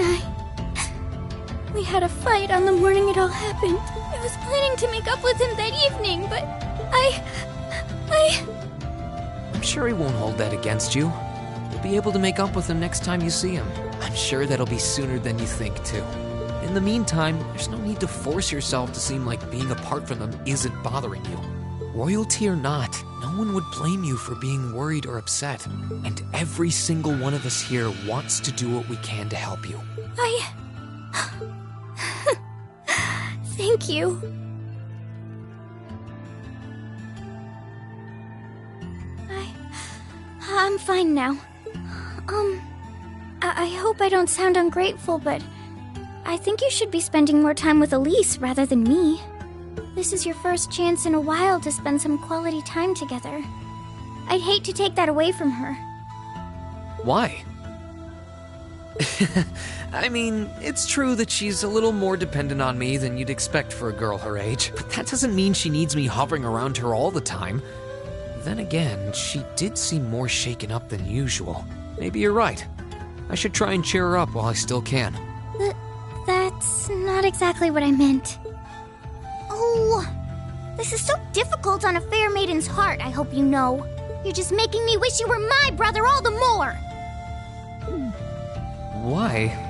we had a fight on the morning it all happened. I was planning to make up with him that evening, but I'm sure he won't hold that against you. You'll be able to make up with him next time you see him. I'm sure that'll be sooner than you think, too. In the meantime, there's no need to force yourself to seem like being apart from them isn't bothering you. Royalty or not, no one would blame you for being worried or upset. And every single one of us here wants to do what we can to help you. Thank you. I'm fine now. I hope I don't sound ungrateful, but I think you should be spending more time with Elise rather than me. This is your first chance in a while to spend some quality time together. I'd hate to take that away from her. Why? I mean, it's true that she's a little more dependent on me than you'd expect for a girl her age, but that doesn't mean she needs me hovering around her all the time. Then again, she did seem more shaken up than usual. Maybe you're right. I should try and cheer her up while I still can. That's not exactly what I meant. Oh, this is so difficult on a fair maiden's heart, I hope you know. You're just making me wish you were my brother all the more. Why?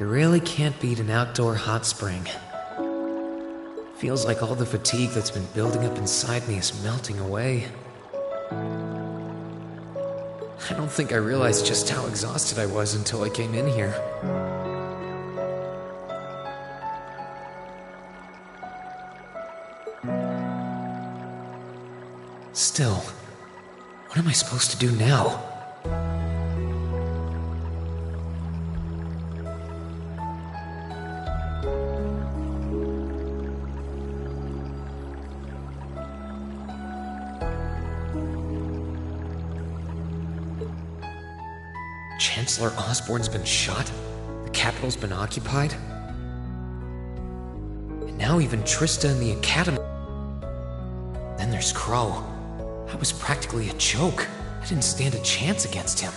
You really can't beat an outdoor hot spring. Feels like all the fatigue that's been building up inside me is melting away. I don't think I realized just how exhausted I was until I came in here. Still, what am I supposed to do now? Chancellor Osborne's been shot, the capital's been occupied, and now even Trista and the Academy. Then there's Crow. I was practically a joke. I didn't stand a chance against him.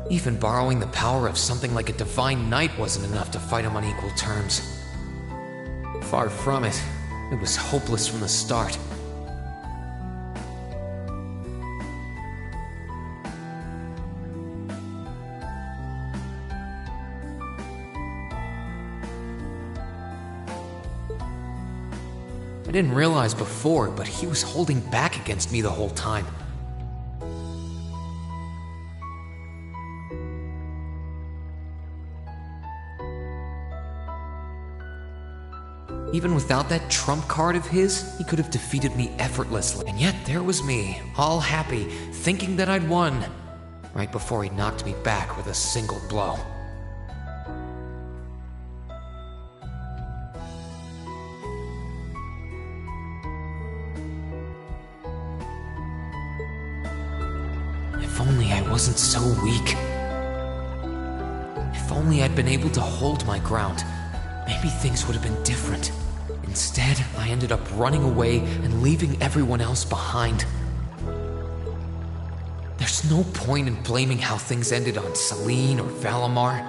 Even borrowing the power of something like a divine knight wasn't enough to fight him on equal terms. Far from it. It was hopeless from the start. I didn't realize before, but he was holding back against me the whole time. Even without that trump card of his, he could have defeated me effortlessly. And yet there was me, all happy, thinking that I'd won, right before he knocked me back with a single blow. If only I wasn't so weak. If only I'd been able to hold my ground, maybe things would have been different. Instead, I ended up running away and leaving everyone else behind. There's no point in blaming how things ended on Celine or Valimar.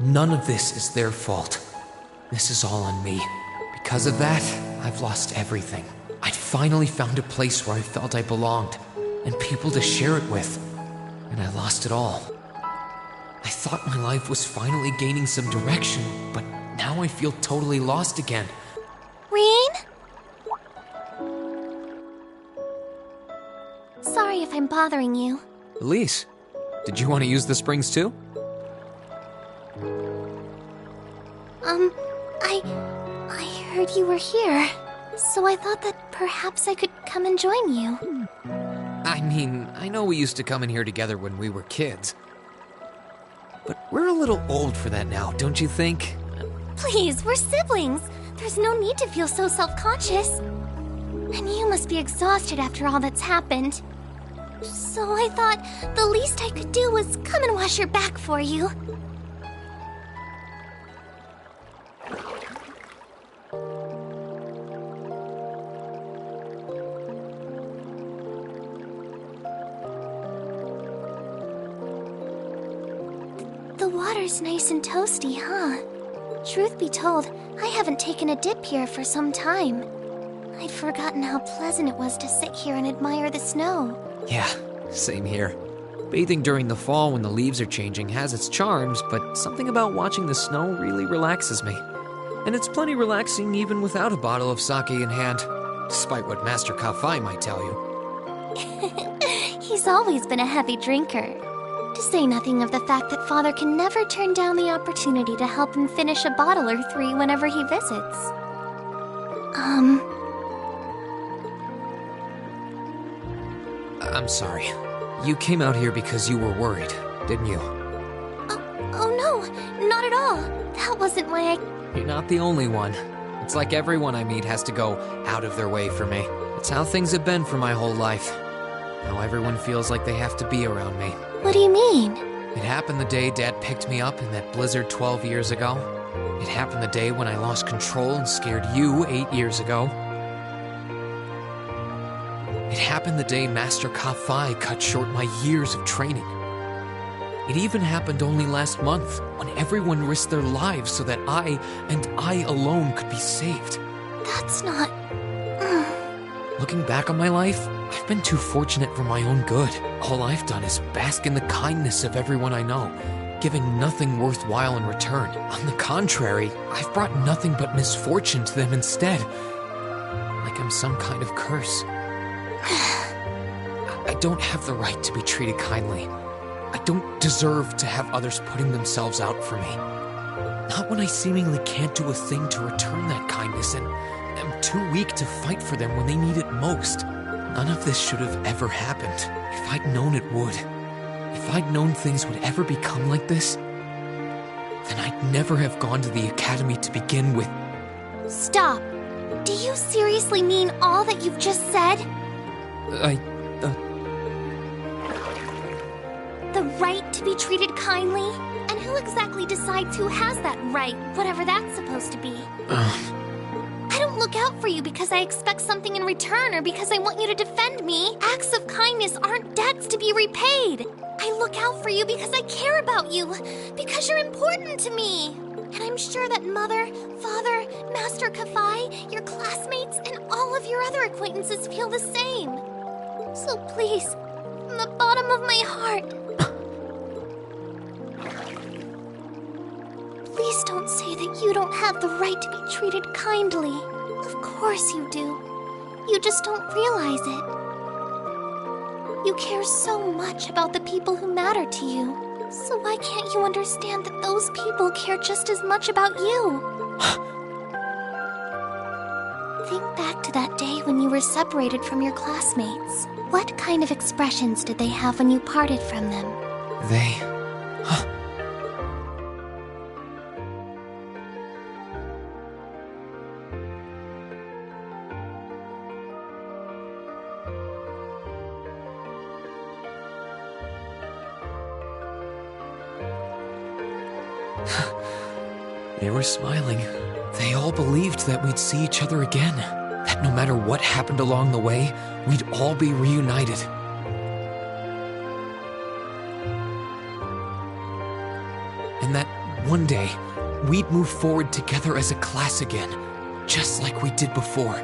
None of this is their fault. This is all on me. Because of that, I've lost everything. I'd finally found a place where I felt I belonged, and people to share it with, and I lost it all. I thought my life was finally gaining some direction, but now I feel totally lost again. Reen? Sorry if I'm bothering you. Elise, did you want to use the springs too? I heard you were here, so I thought that perhaps I could come and join you. I mean, I know we used to come in here together when we were kids. But we're a little old for that now, don't you think? Please, we're siblings. There's no need to feel so self-conscious. And you must be exhausted after all that's happened. So I thought the least I could do was come and wash your back for you. The water's nice and toasty, huh? Truth be told, I haven't taken a dip here for some time. I'd forgotten how pleasant it was to sit here and admire the snow. Yeah, same here. Bathing during the fall when the leaves are changing has its charms, but something about watching the snow really relaxes me. And it's plenty relaxing even without a bottle of sake in hand, despite what Master Kafai might tell you. He's always been a heavy drinker. To say nothing of the fact that Father can never turn down the opportunity to help him finish a bottle or three whenever he visits. I'm sorry. You came out here because you were worried, didn't you? Oh no, not at all. That wasn't why I... You're not the only one. It's like everyone I meet has to go out of their way for me. It's how things have been for my whole life. Now everyone feels like they have to be around me. What do you mean? It happened the day Dad picked me up in that blizzard 12 years ago. It happened the day when I lost control and scared you 8 years ago. It happened the day Master Kafai cut short my years of training. It even happened only last month, when everyone risked their lives so that I, and I alone, could be saved. That's not... Looking back on my life, I've been too fortunate for my own good. All I've done is bask in the kindness of everyone I know, giving nothing worthwhile in return. On the contrary, I've brought nothing but misfortune to them instead. Like I'm some kind of curse. I don't have the right to be treated kindly. I don't deserve to have others putting themselves out for me. Not when I seemingly can't do a thing to return that kindness and am too weak to fight for them when they need it most. None of this should have ever happened. If I'd known it would. If I'd known things would ever become like this, then I'd never have gone to the academy to begin with. Stop. Do you seriously mean all that you've just said? The right to be treated kindly? And who exactly decides who has that right, whatever that's supposed to be? I don't look out for you because I expect something in return or because I want you to defend me. Acts of kindness aren't debts to be repaid. I look out for you because I care about you, because you're important to me. And I'm sure that Mother, Father, Master Kafai, your classmates, and all of your other acquaintances feel the same. So please, from the bottom of my heart, please don't say that you don't have the right to be treated kindly. Of course you do. You just don't realize it. You care so much about the people who matter to you. So why can't you understand that those people care just as much about you? Think back to that day when you were separated from your classmates. What kind of expressions did they have when you parted from them? They... They were smiling. They all believed that we'd see each other again. That no matter what happened along the way, we'd all be reunited. And that one day, we'd move forward together as a class again, just like we did before.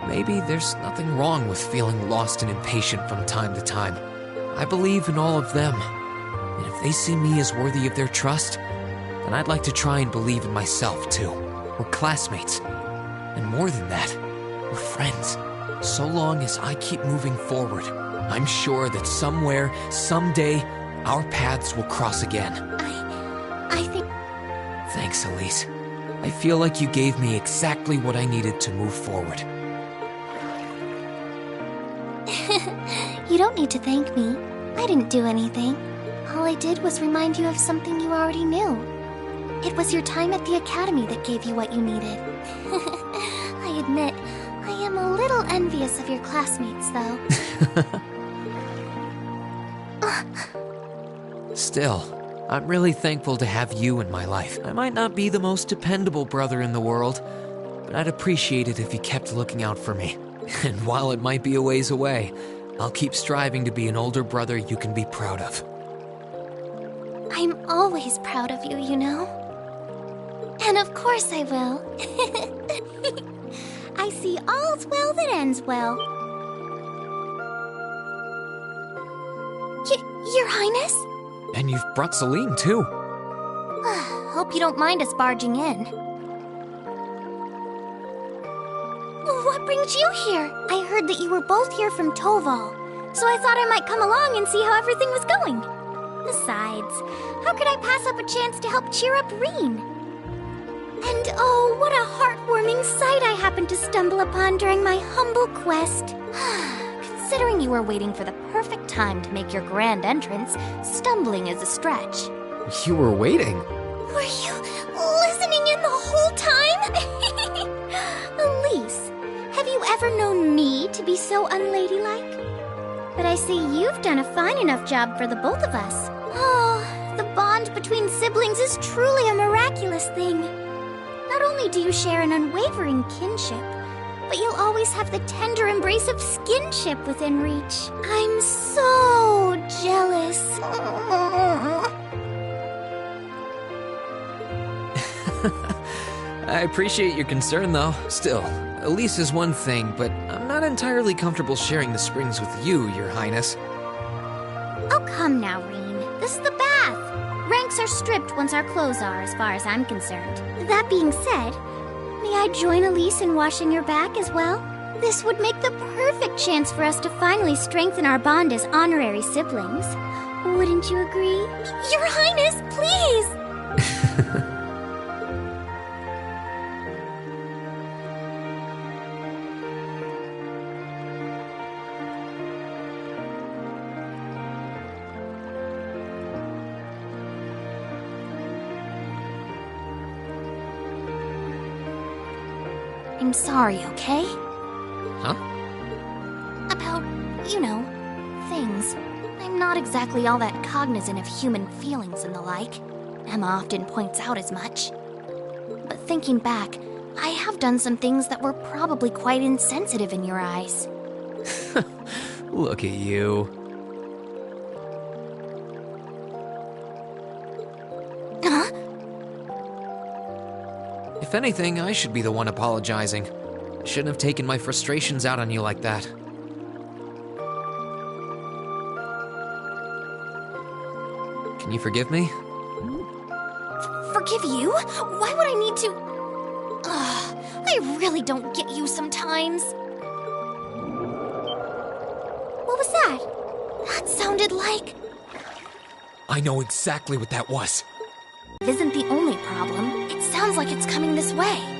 Maybe there's nothing wrong with feeling lost and impatient from time to time. I believe in all of them, and if they see me as worthy of their trust, then I'd like to try and believe in myself too. We're classmates, and more than that, we're friends. So long as I keep moving forward, I'm sure that somewhere, someday, our paths will cross again. I think... Thanks, Elise. I feel like you gave me exactly what I needed to move forward. You don't need to thank me. I didn't do anything. All I did was remind you of something you already knew. It was your time at the academy that gave you what you needed. I admit, I am a little envious of your classmates, though. Still, I'm really thankful to have you in my life. I might not be the most dependable brother in the world, but I'd appreciate it if you kept looking out for me. And while it might be a ways away, I'll keep striving to be an older brother you can be proud of. I'm always proud of you, you know. And of course I will. I see all's well that ends well. Your Highness? And you've brought Celine, too. Hope you don't mind us barging in. What brings you here? I heard that you were both here from Toval, so I thought I might come along and see how everything was going. Besides, how could I pass up a chance to help cheer up Reen? And oh, what a heartwarming sight I happened to stumble upon during my humble quest. Considering you were waiting for the perfect time to make your grand entrance, stumbling is a stretch. You were waiting? Were you listening in the whole time? Elise, have you ever known me to be so unladylike? But I see you've done a fine enough job for the both of us. Oh, the bond between siblings is truly a miraculous thing. Not only do you share an unwavering kinship, but you'll always have the tender embrace of skinship within reach. I'm so jealous. I appreciate your concern, though. Still, Elise is one thing, but I'm not entirely comfortable sharing the springs with you, Your Highness. Oh, come now, Reen. This is the bath. Ranks are stripped once our clothes are, as far as I'm concerned. That being said, may I join Elise in washing your back as well? This would make the perfect chance for us to finally strengthen our bond as honorary siblings. Wouldn't you agree? Your Highness, please! I'm sorry, okay? Huh? About, things. I'm not exactly all that cognizant of human feelings and the like. Emma often points out as much. But thinking back, I have done some things that were probably quite insensitive in your eyes. Look at you. Huh? If anything, I should be the one apologizing. Shouldn't have taken my frustrations out on you like that. Can you forgive me? Forgive you? Why would I need to? I really don't get you sometimes. What was that? That sounded like... I know exactly what that was. Isn't the only problem. It sounds like it's coming this way.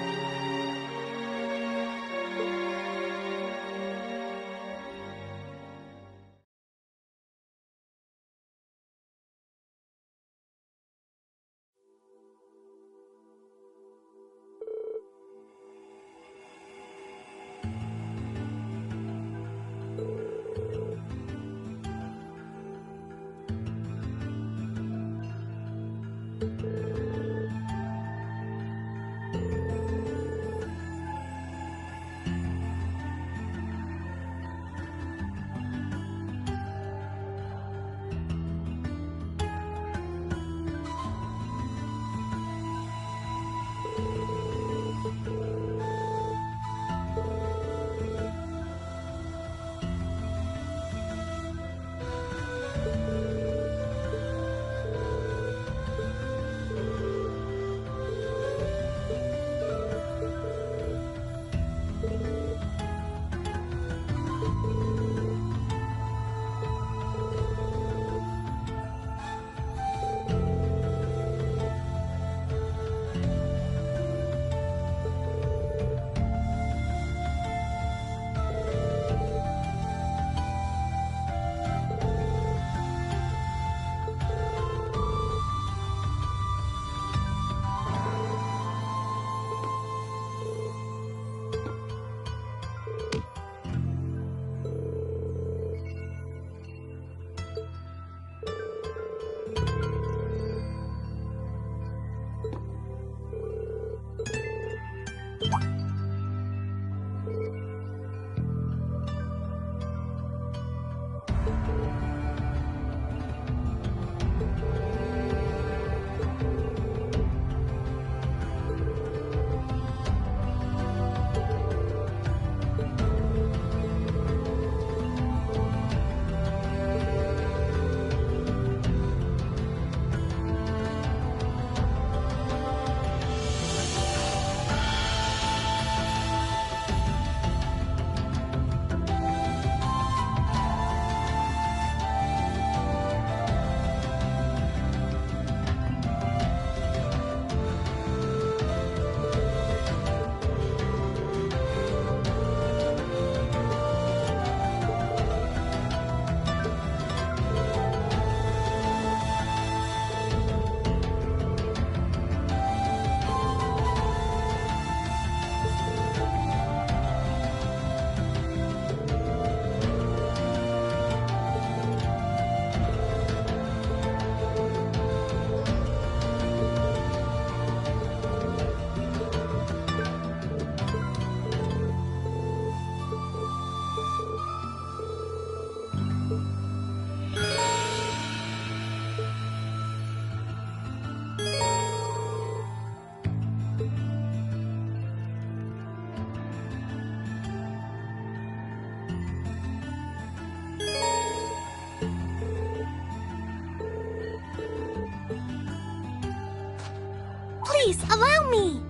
Please, allow me!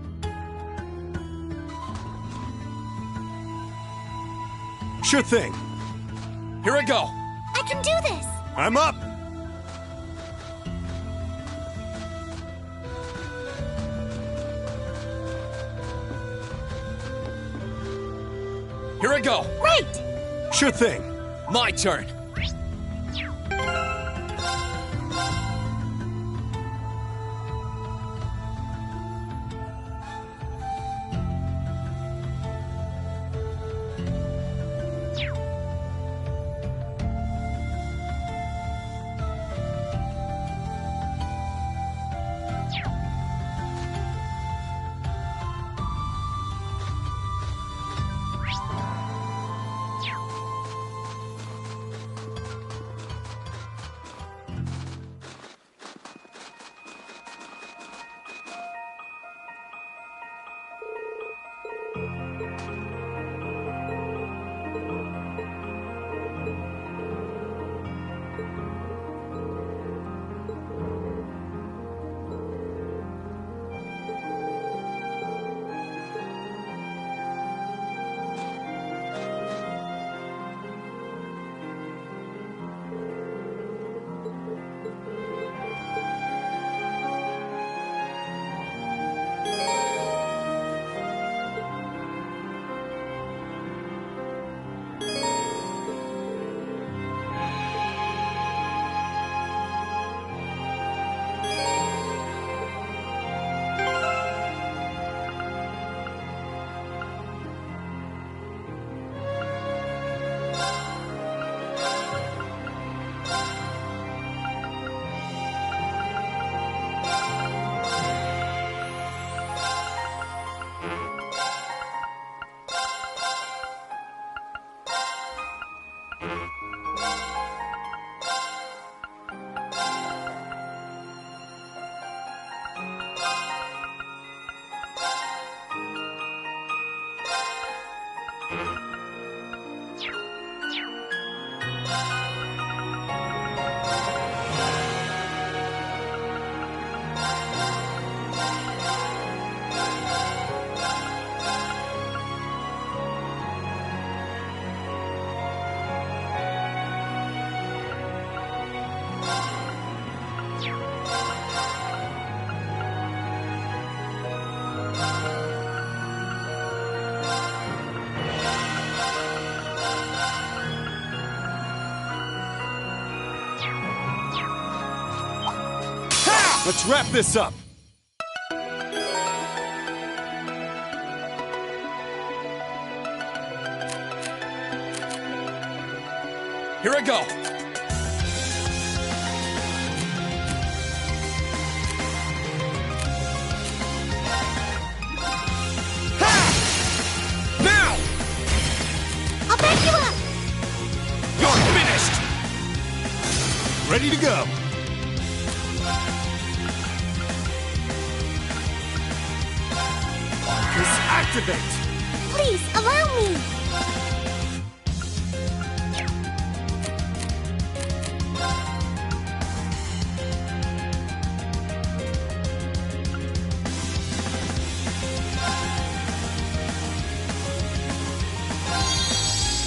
Sure thing. Here I go. I can do this! I'm up! Here I go. Right! Sure thing. My turn. Let's wrap this up. Here I go. Ha! Now! I'll back you up! You're finished! Ready to go. Activate! Please, allow me!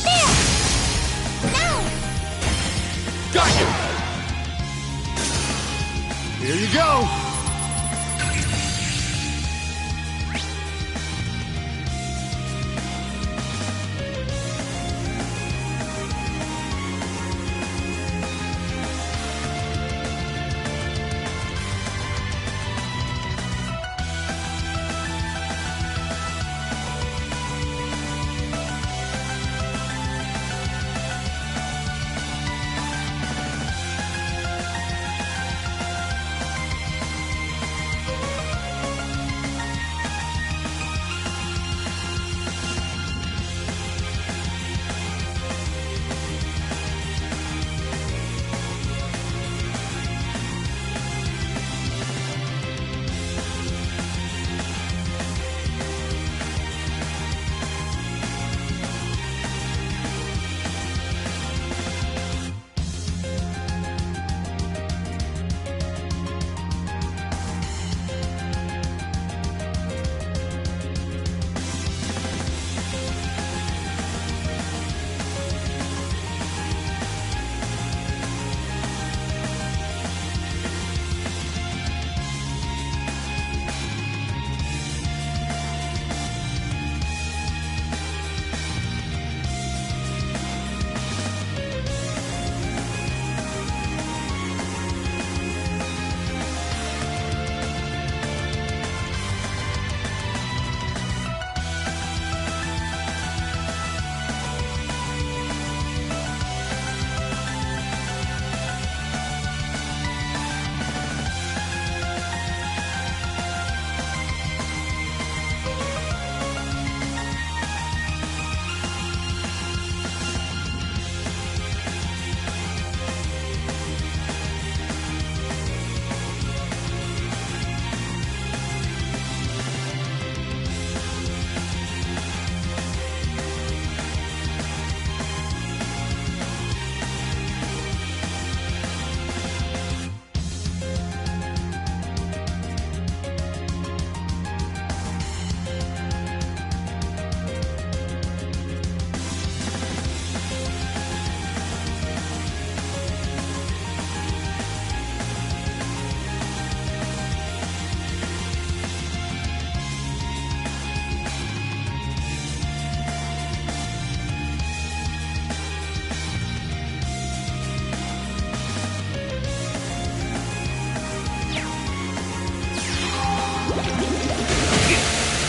There! Now! Got you! Here you go!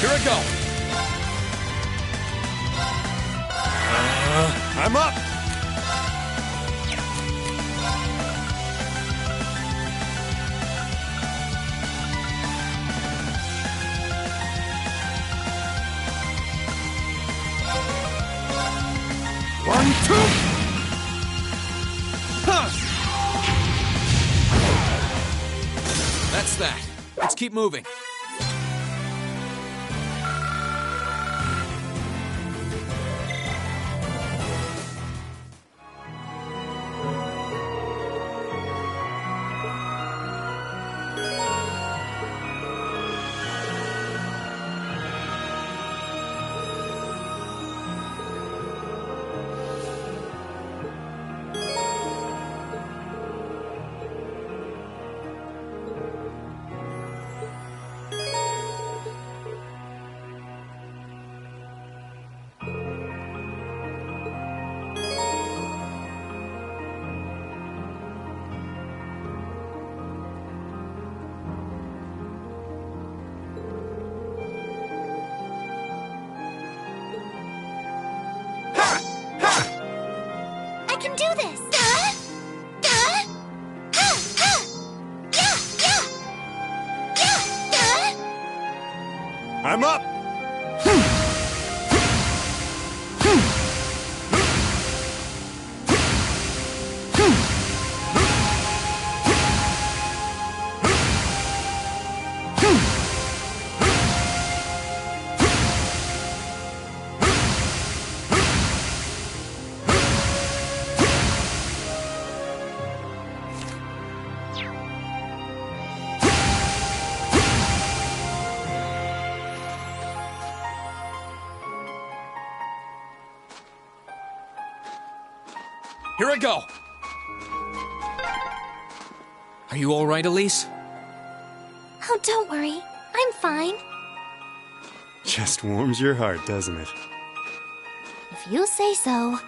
Here I go. I'm up. One, two. Huh. That's that. Let's keep moving. I can do this! I'm up. Here I go. Are you all right, Elise? Oh, don't worry. I'm fine. Just warms your heart, doesn't it? If you say so.